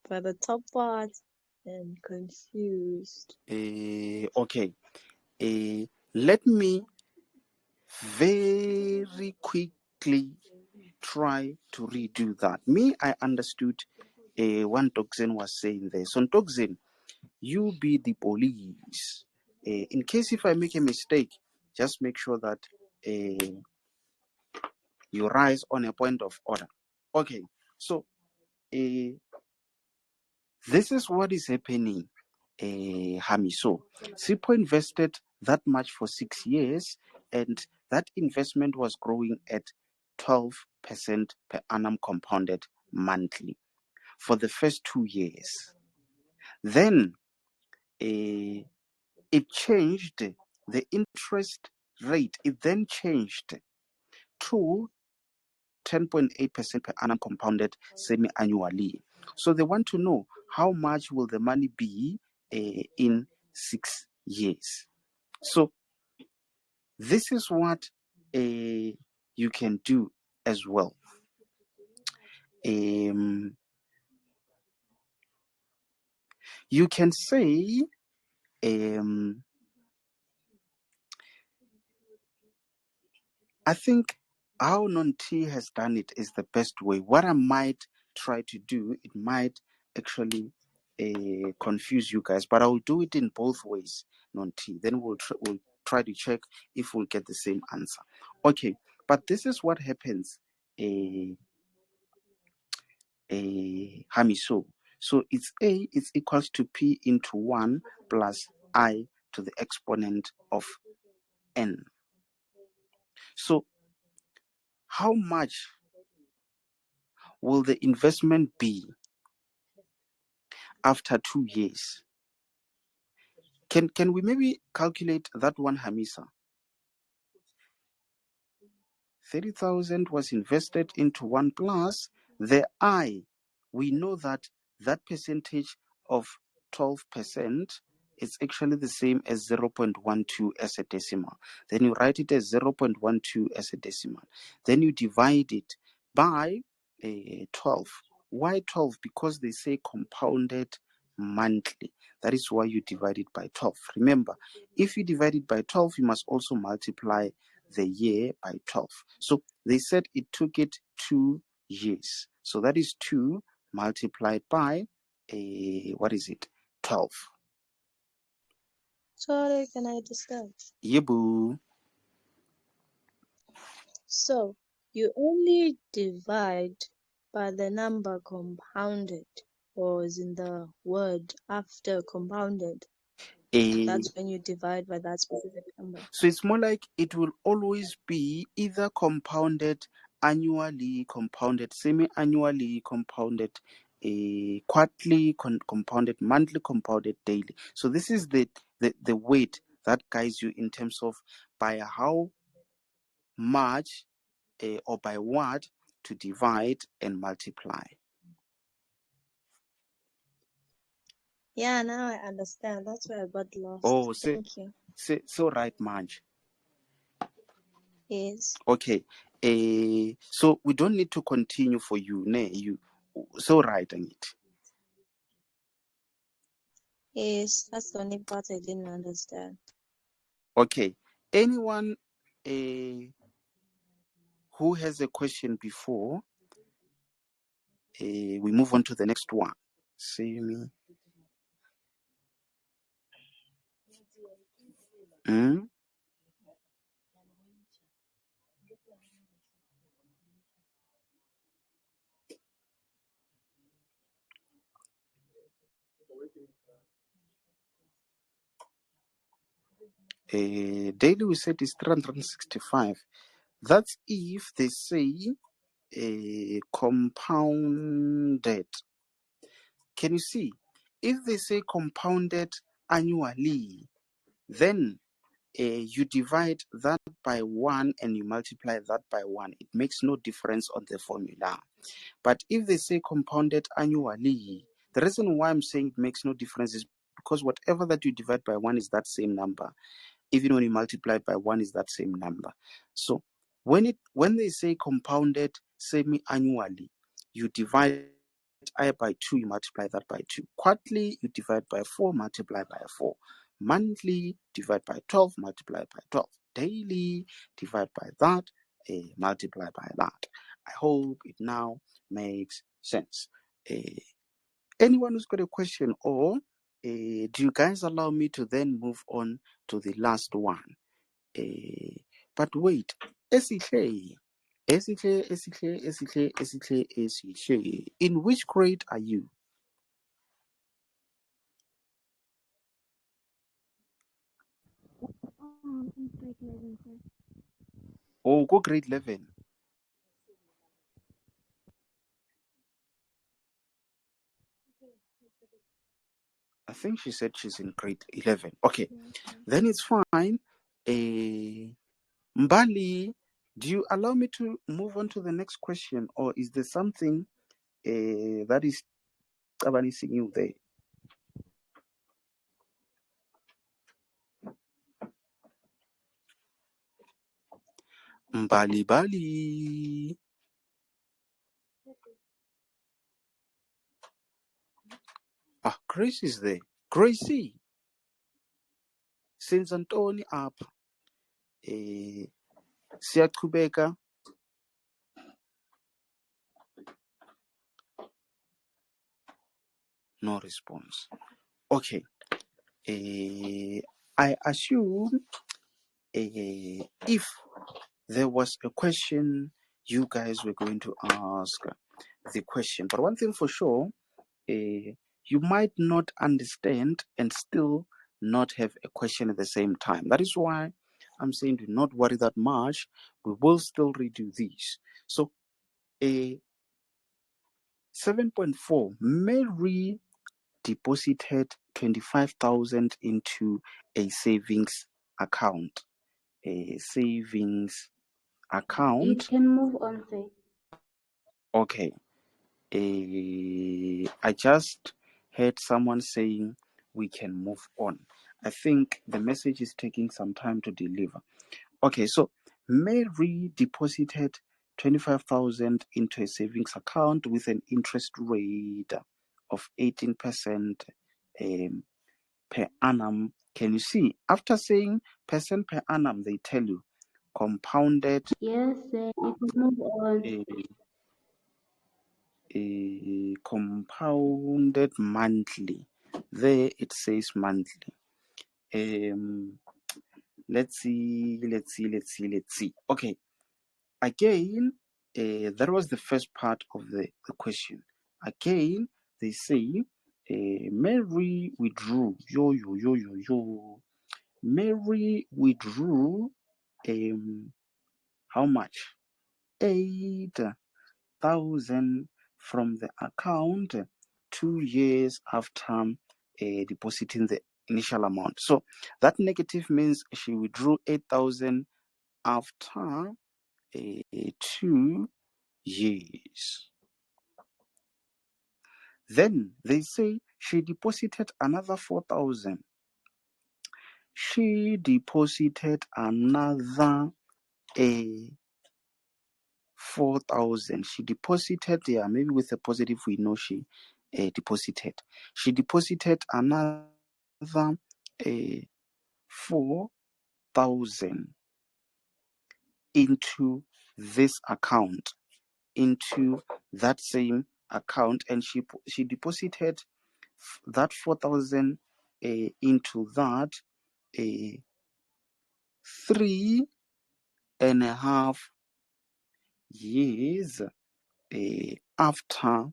by the top part and confused. Okay. Let me very quickly try to redo that. Me, I understood what Toxin was saying there. So Toxin, you be the police. In case if I make a mistake, just make sure that you rise on a point of order. Okay, so this is what is happening, Hami. So Sipho invested that much for 6 years, and that investment was growing at 12%. per annum compounded monthly for the first 2 years. Then it changed the interest rate. It then changed to 10.8% per annum compounded semi-annually. So they want to know how much will the money be in 6 years. So this is what you can do as well. You can say I think how Non-T has done it is the best way. What I might try to do, it might actually confuse you guys, but I will do it in both ways, Non-T. Then we'll try to check if we'll get the same answer. Okay, but this is what happens, Hamiso. So it's A is equals to P into 1 plus I to the exponent of N. So how much will the investment be after 2 years? Can we maybe calculate that one, Hamisa? 30,000 was invested into 1 plus the I. We know that percentage of 12% is actually the same as 0.12 as a decimal. Then you write it as 0.12 as a decimal. Then you divide it by 12. Why 12? Because they say compounded monthly. That is why you divide it by 12. Remember, if you divide it by 12, you must also multiply the year by 12. So they said it took it 2 years. So that is 2 multiplied by 12. Sorry, can I discuss? Yebu. So you only divide by the number compounded, or is in the word after compounded. That's when you divide by that specific number. So it's more like it will always be either compounded annually, compounded semi-annually, compounded quarterly, compounded monthly, compounded daily. So this is the weight that guides you in terms of by how much or by what to divide and multiply. Yeah, now I understand. That's why I got lost. Oh, Thank you. So right, Manj. Yes. Okay. So we don't need to continue for you, ne? You so right on it. Yes, that's the only part I didn't understand. Okay. Anyone who has a question before we move on to the next one? See me. Daily we said is 365. That's if they say compounded. Can you see? If they say compounded annually, then you divide that by 1 and you multiply that by 1. It makes no difference on the formula. But if they say compounded annually, the reason why I'm saying it makes no difference is because whatever that you divide by 1 is that same number. Even when you multiply by 1 is that same number. So when they say compounded semi-annually, you divide I by 2, you multiply that by 2. Quarterly, you divide by 4, multiply by 4. Monthly, divide by 12, multiply by 12. Daily, divide by that, multiply by that. I hope it now makes sense. Anyone who's got a question, or do you guys allow me to then move on to the last one? But wait, Esihle. In which grade are you? In grade 11, sir. Oh, go grade 11. think she said she's in grade 11. Okay, then it's fine. Mbali, do you allow me to move on to the next question, or is there something that is abanising you there? Mbali Bali. Ah, Grace is there. Gracie. Since Antoni up. Siyachubeka. No response. Okay. I assume if there was a question, you guys were going to ask the question. But one thing for sure, you might not understand and still not have a question at the same time. That is why I'm saying do not worry that much. We will still redo these. So 7.4, Mary deposited 25,000 into a savings account. A savings You account. can move on, sir. Okay. I just heard someone saying we can move on. I think the message is taking some time to deliver. Okay, so Mary deposited 25,000 into a savings account with an interest rate of 18% per annum. Can you see? After saying percent per annum, they tell you compounded. Yes, sir. You can move on. Compounded monthly. There it says monthly. Let's see. Okay, again, that was the first part of the question. Again, they say Mary withdrew. Mary withdrew how much? 8,000 from the account 2 years after depositing the initial amount. So that negative means she withdrew 8,000 after 2 years. Then they say she deposited another 4,000. She deposited another 4,000. She deposited, yeah, maybe with a positive we know she deposited. She deposited another 4,000 into this account, into that same account, and she deposited that 4,000 into that 3.5 years after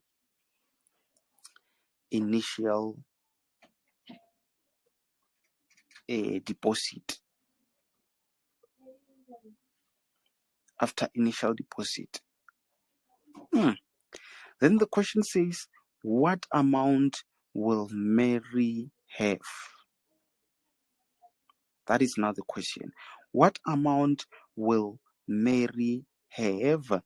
initial deposit. After initial deposit. Then the question says, what amount will Mary have? That is now the question. What amount will Mary have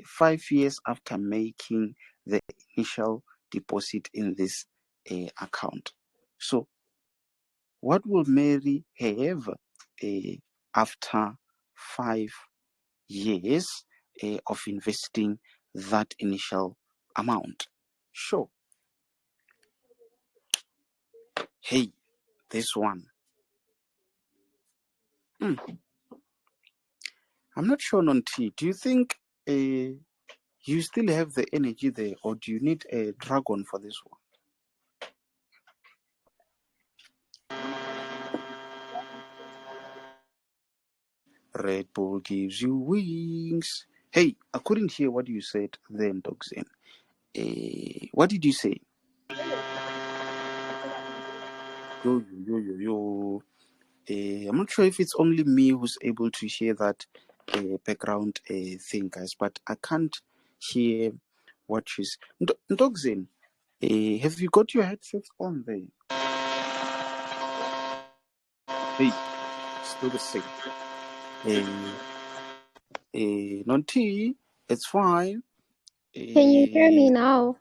5 years after making the initial deposit in this account? So, what will Mary have after 5 years of investing that initial amount? Sure. Hey, this one. I'm not sure, Nonti. Do you think you still have the energy there, or do you need a dragon for this one? Red Bull gives you wings. Hey, I couldn't hear what you said then, Dogzen. What did you say? Yo. I'm not sure if it's only me who's able to hear that background thing, guys, but I can't hear what she's... Dogzen, Have you got your headsets on there? Hey, still the same. Nonti, it's fine. Can you hear me now?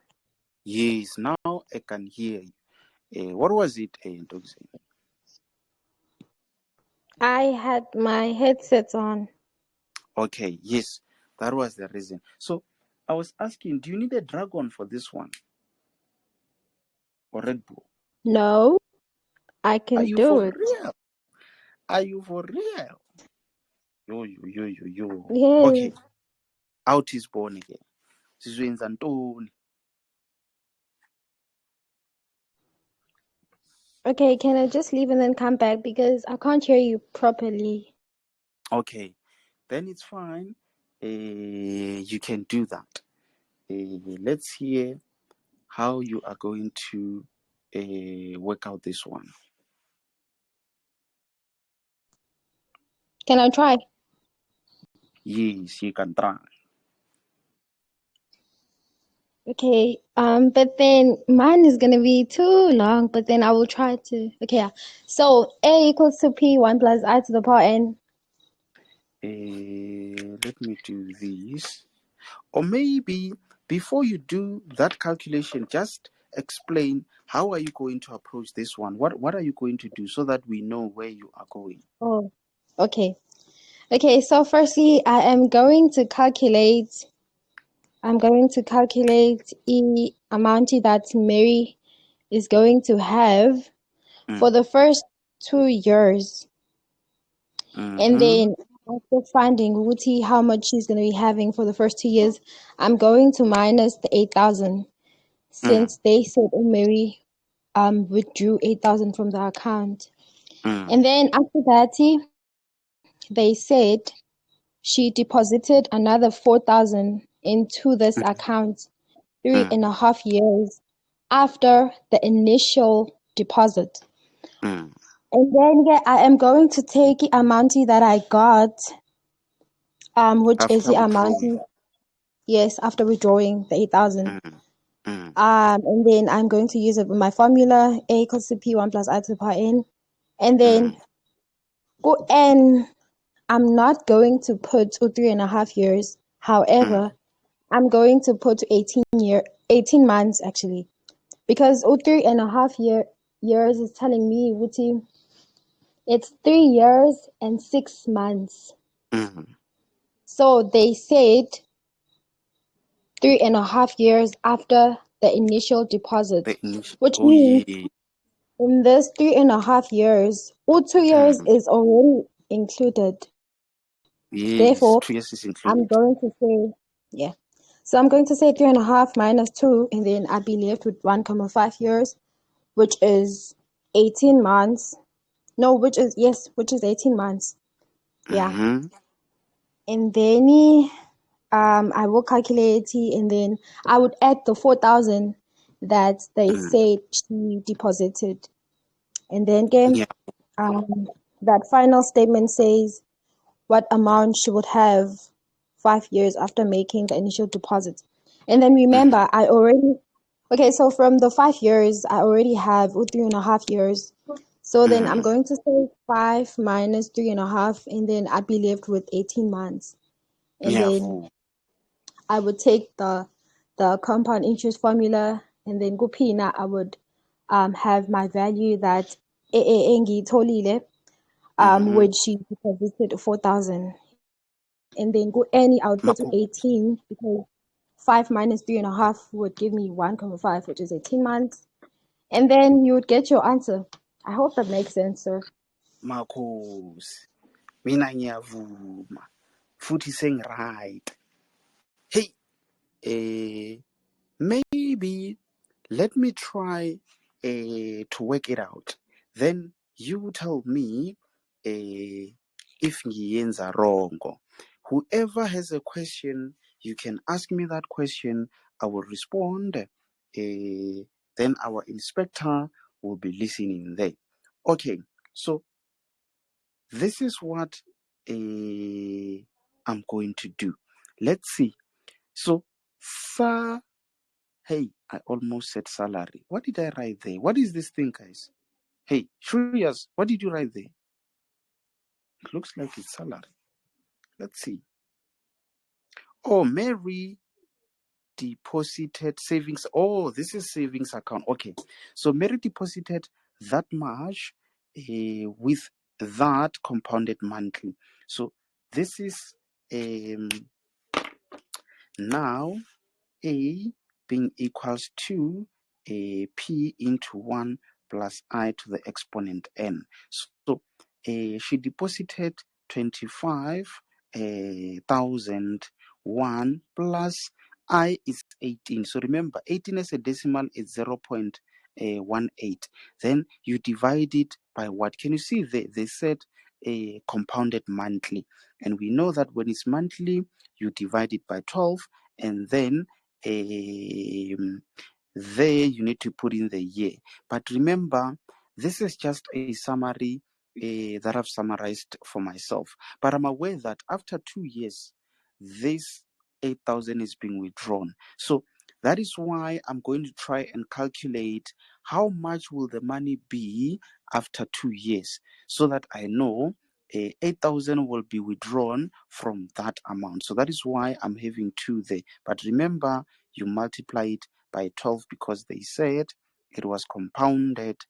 Yes, now I can hear you. What was it, Ntokozi? I had my headsets on. Okay, yes, that was the reason. So I was asking, do you need a dragon for this one? Or Red Bull? No, I Are can you do for it. real? Are you for real? Yo. Yes. Okay, out is born again. Sizwenza ntoni? Okay, can I just leave and then come back because I can't hear you properly? Okay, then it's fine. You can do that. Let's hear how you are going to work out this one. Can I try? Yes, you can try. Okay, but then mine is gonna be too long, but then I will try to. Okay, yeah. So A equals to P 1 plus I to the power N. Let me do this. Or maybe before you do that calculation, just explain how are you going to approach this one? What are you going to do so that we know where you are going? Oh, okay. Okay, so firstly, I'm going to calculate the amount that Mary is going to have for the first 2 years. And then after finding Wuti how much she's going to be having for the first 2 years, I'm going to minus the 8,000 since they said Mary withdrew 8,000 from the account. And then after that, they said she deposited another 4,000 into this account 3.5 years after the initial deposit. And then I am going to take the amount that I got, which is the amount, yes, after withdrawing the 8,000. And then I'm going to use it with my formula, A equals to P1 plus I to the power N. And then go N, I'm not going to put 3.5 years. However, I'm going to put 18 months actually, because 3.5 years is telling me, Wuti, it's 3 years and 6 months. So they said 3.5 years after the initial deposit, which means in this 3.5 years, all 2 years is already included. Yes, Therefore, 2 years is I'm included. going to say, yeah. So I'm going to say 3.5 minus 2, and then I'd be left with 1.5 years, which is 18 months. No, which is 18 months. Yeah. And then I will calculate it, and then I would add the 4,000 that they said she deposited. And then again, that final statement says what amount she would have 5 years after making the initial deposit. And then remember, so from the 5 years, I already have 3.5 years. So then I'm going to say 5 minus 3.5, and then I'd be left with 18 months. And then I would take the compound interest formula, and then kuphina I would have my value that engiyitholile, which she deposited 4,000. And then go any, I would put to 18 because 5 minus 3.5 would give me 1.5, which is 18 months. And then you would get your answer. I hope that makes sense, sir. Makhosi, mina ngiyavuma futhi sengiright. Hey, maybe let me try to work it out. Then you tell me if ngiyenza wrong. Whoever has a question, you can ask me that question. I will respond. Then our inspector will be listening there. Okay, so this is what I'm going to do. Let's see. So, Sa Hey, I almost said salary. What did I write there? What is this thing, guys? Hey, Shreyas, what did you write there? It looks like it's salary. Let's see. Oh, Mary deposited savings. Oh, this is savings account. Okay, so Mary deposited that much with that compounded monthly. So this is now A being equals to P into 1 plus I to the exponent n. So she deposited 25,001 plus I is 18. So remember, 18 as a decimal is 0.18. Then you divide it by what? Can you see they said compounded monthly. And we know that when it's monthly, you divide it by 12, and then there you need to put in the year. But remember, this is just a summary that I've summarized for myself. But I'm aware that after 2 years, this 8,000 is being withdrawn. So that is why I'm going to try and calculate how much will the money be after 2 years, so that I know 8,000 will be withdrawn from that amount. So that is why I'm having 2 there. But remember, you multiply it by 12 because they said it was compounded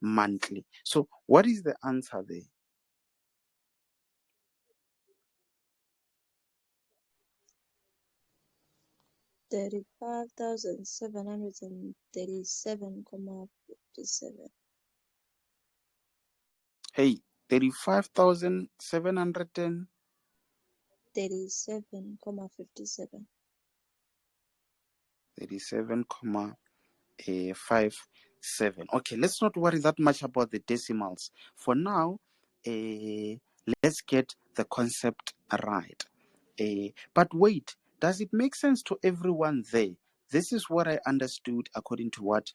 monthly. So what is the answer there? 35,737.57. Hey, 35,700 37,57. 37,57. Okay, let's not worry that much about the decimals. For now, let's get the concept right. But wait, does it make sense to everyone there? This is what I understood according to what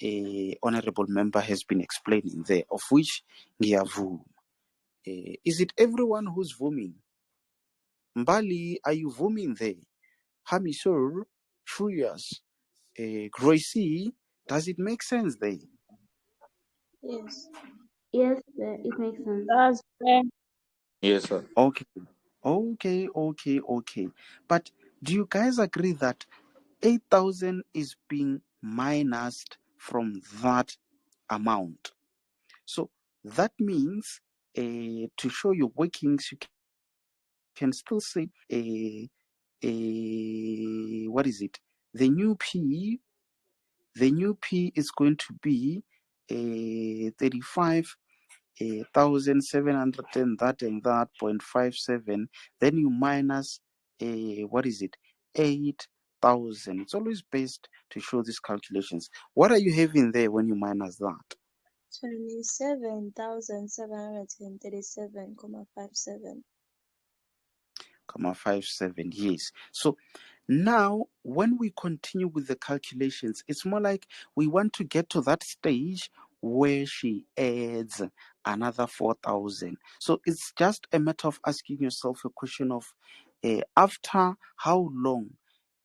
a honorable member has been explaining there, of which ngiyavuma. Is it everyone who's vooming? Mbali, are you vooming there? Hamisur, Shreyas, Gracie, does it make sense there? Yes. Yes, it makes sense. That's fair. Yes, sir. Okay. But do you guys agree that 8,000 is being minused from that amount? So that means to show your workings, you can still say what is it? The new P is going to be 35,700 and that 0.57. Then you minus what is it? 8,000. It's always best to show these calculations. What are you having there when you minus that? 27,737.57. 57, yes. So now when we continue with the calculations, it's more like we want to get to that stage where she adds another 4,000. So it's just a matter of asking yourself a question of after how long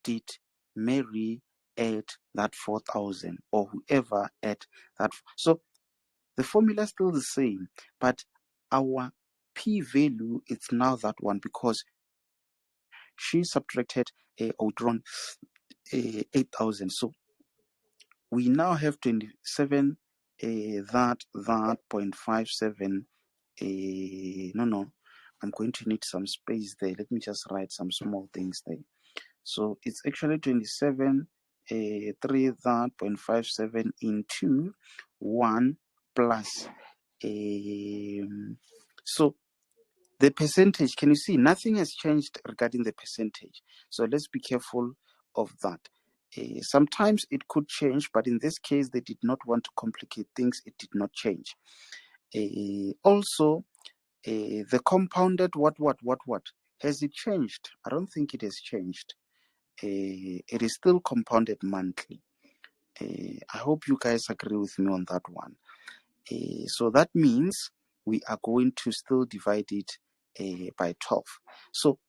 did Mary add that 4,000, or whoever add that? So the formula is still the same, but our p value is now that one because she subtracted or withdrawn 8,000. So we now have 27 that 0.57. No, I'm going to need some space there. Let me just write some small things there. So it's actually 27 3 that 0.57 into 1 plus so the percentage, can you see nothing has changed regarding the percentage? So let's be careful of that. Sometimes it could change, but in this case, they did not want to complicate things. It did not change. Also, the compounded what? Has it changed? I don't think it has changed. It is still compounded monthly. I hope you guys agree with me on that one. So that means we are going to still divide it by 12. So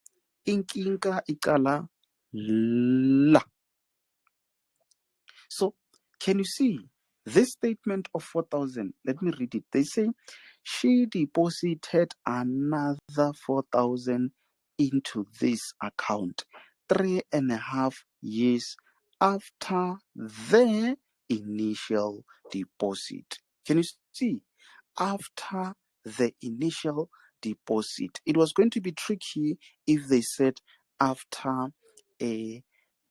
inkinga ikala la. So can you see this statement of 4,000? Let me read it. They say she deposited another 4,000 into this account 3.5 years after the initial deposit. Can you see? After the initial deposit. It was going to be tricky if they said after a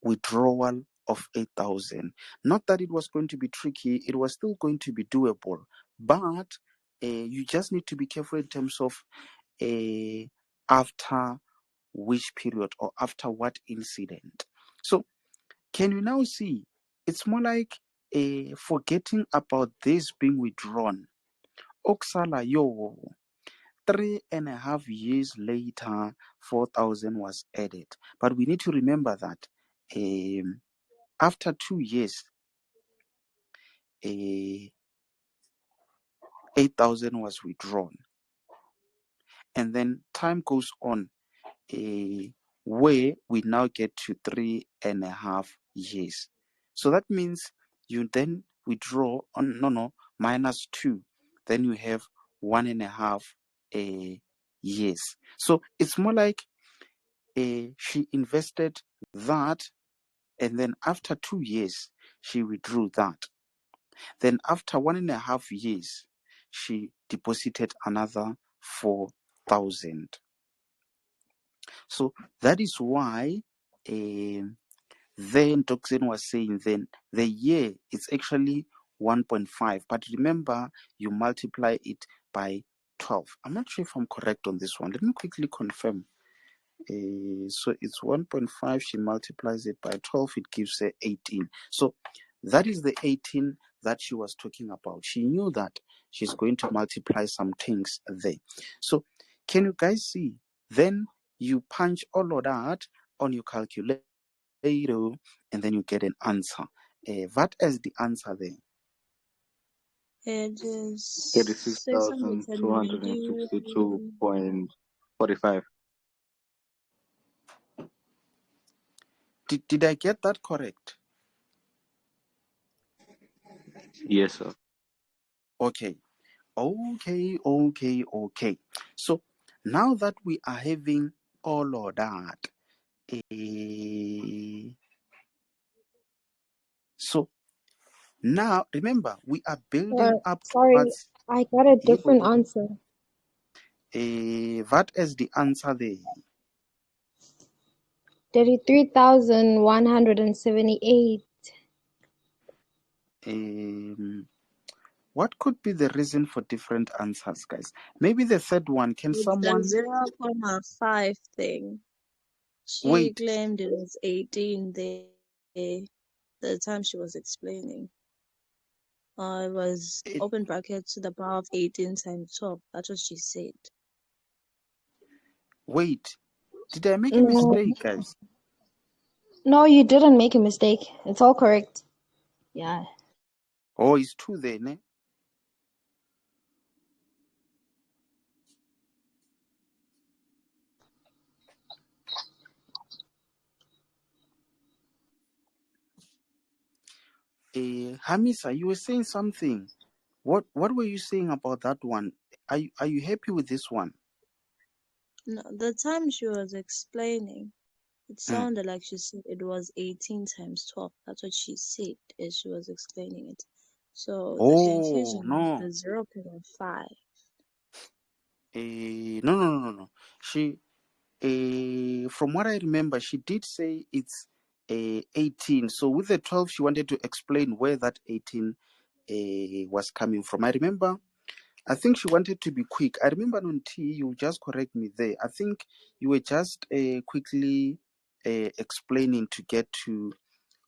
withdrawal of 8,000. Not that it was going to be tricky, it was still going to be doable, but you just need to be careful in terms of after which period or after what incident. So can you now see it's more like forgetting about this being withdrawn. Oksala yo 3.5 years later 4,000 was added, but we need to remember that after 2 years 8,000 was withdrawn, and then time goes on where we now get to 3.5 years. So that means you then withdraw on minus 2, then you have 1.5 years. So it's more like she invested that, and then after 2 years she withdrew that. Then after 1.5 years she deposited another 4,000. So that is why then Doxen was saying then the year it's actually 1.5, but remember you multiply it by 12. I'm not sure if I'm correct on this one. Let me quickly confirm. So it's 1.5, she multiplies it by 12, it gives her 18. So that is the 18 that she was talking about. She knew that she's going to multiply some things there. So can you guys see? Then you punch all of that on your calculator and then you get an answer. What is the answer there? It is 36,262.45. Did I get that correct? Yes, sir. Okay. So now that we are having all of that, so now remember we are building up Sorry, towards I got a different answer. what is the answer there? 33,178. What could be the reason for different answers, guys? Maybe the third one. Can it's someone? the 0.5 thing. She Wait. claimed it was 18 the time she was explaining. It was open brackets to the power of 18 times 12. That's what she said. Wait, did I make a mistake, guys? No, you didn't make a mistake. It's all correct. Yeah. Oh, it's 2 there, ne? Hamisa, you were saying something. What were you saying about that one? Are you happy with this one? No, the time she was explaining, it sounded like she said it was 18 times 12. That's what she said as she was explaining it. So the confusion no. was the 0.5. No. She, from what I remember, she did say it's 18. So with the 12, she wanted to explain where that 18 was coming from. I remember. I think she wanted to be quick. I remember on T, you just correct me there. I think you were just quickly explaining to get to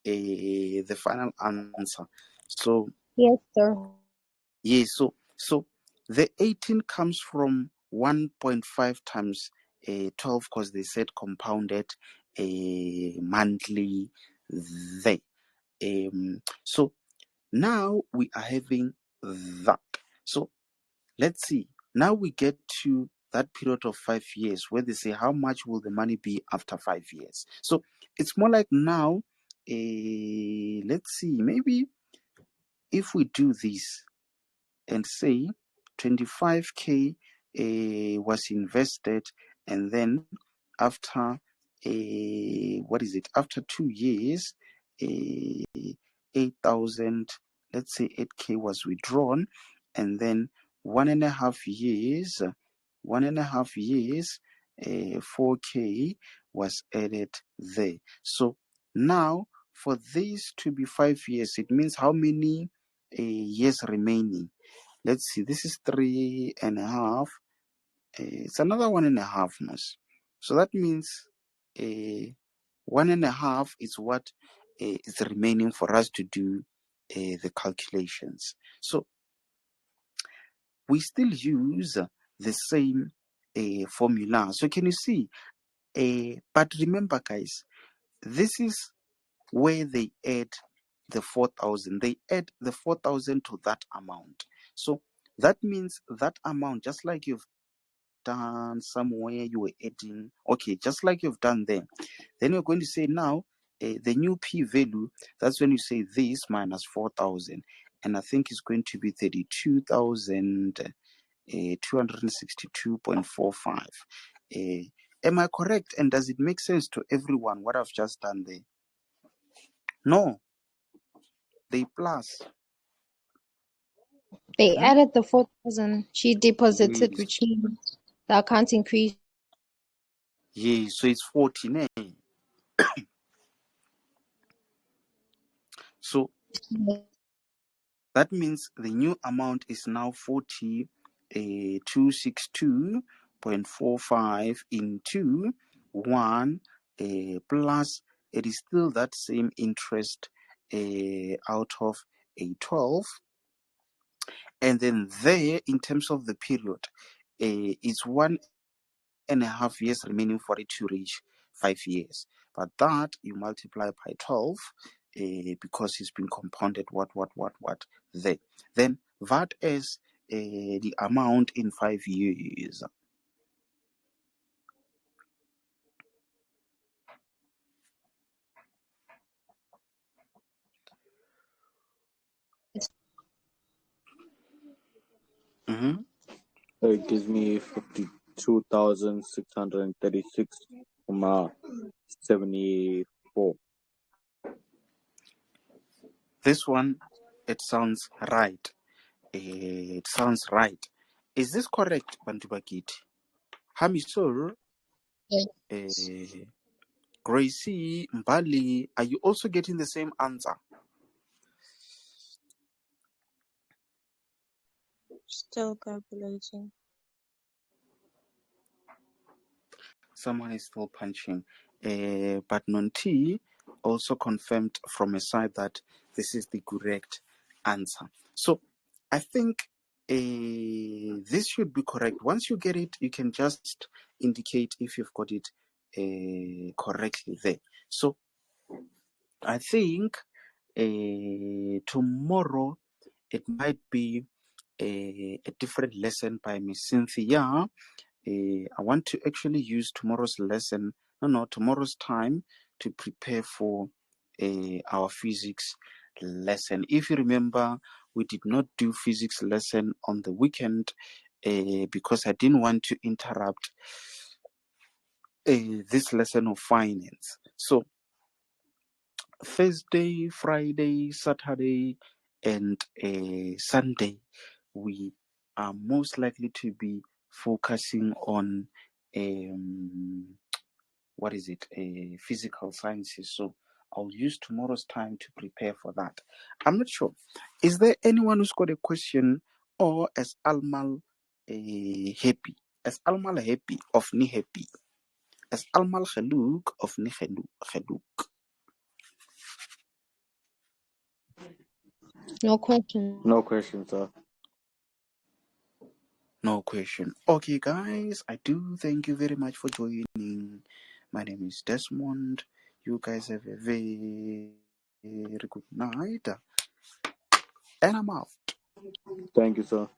the final answer. So yes, sir. yes, so the 18 comes from 1.5 times 12 because they said compounded monthly there. So now we are having that. So let's see. Now we get to that period of 5 years where they say how much will the money be after 5 years. So it's more like now let's see, maybe if we do this and say 25k was invested, and then after what is it? After 2 years, 8,000, let's say 8k was withdrawn, and then 1.5 years, 4k was added there. So now for this to be 5 years, it means how many years remaining? Let's see, this is 3.5. It's another 1.5 months. So that means 1.5 is what is remaining for us to do the calculations. So we still use the same formula. So can you see? But remember, guys, this is where they add the 4,000. They add the 4,000 to that amount. So that means that amount, just like you've done somewhere, you were adding, okay, just like you've done there. Then you're going to say now, the new p value, that's when you say this minus 4,000. And I think it's going to be 32,262.45. Am I correct? And does it make sense to everyone what I've just done there? No. They plus. They added the 4,000 she deposited, Yes. which means the account increased. Yes, so it's 14. So that means the new amount is now 262.45 into 1 plus, it is still that same interest out of a 12. And then there, in terms of the period, it's 1.5 years remaining for it to reach 5 years. But that you multiply by 12 because it's been compounded what there. Then that is the amount in 5 years. Mm-hmm. It gives me 52,636.74. This one, it sounds right. It sounds right. Is this correct, Bantu Bakiti? Hamisur, Yes. Gracie, Mbali, are you also getting the same answer? Still calculating. Someone is still punching. But Nonti also confirmed from a side that this is the correct answer. So I think this should be correct. Once you get it, you can just indicate if you've got it correctly there. So I think tomorrow it might be a different lesson by Miss Cynthia. I want to actually use tomorrow's lesson, tomorrow's time to prepare for our physics lesson. If you remember, we did not do physics lesson on the weekend because I didn't want to interrupt this lesson of finance. So Thursday, Friday, Saturday, and Sunday, we are most likely to be focusing on physical sciences. So I'll use tomorrow's time to prepare for that. I'm not sure. Is there anyone who's got a question, or is Almal happy? Is Almal happy of ni happy? Is Almal Khaluk of ni Khaluk? No question. No question, sir. No question. Okay, guys, I do thank you very much for joining. My name is Desmond. You guys have a very, very good night. And I'm out. Thank you, sir.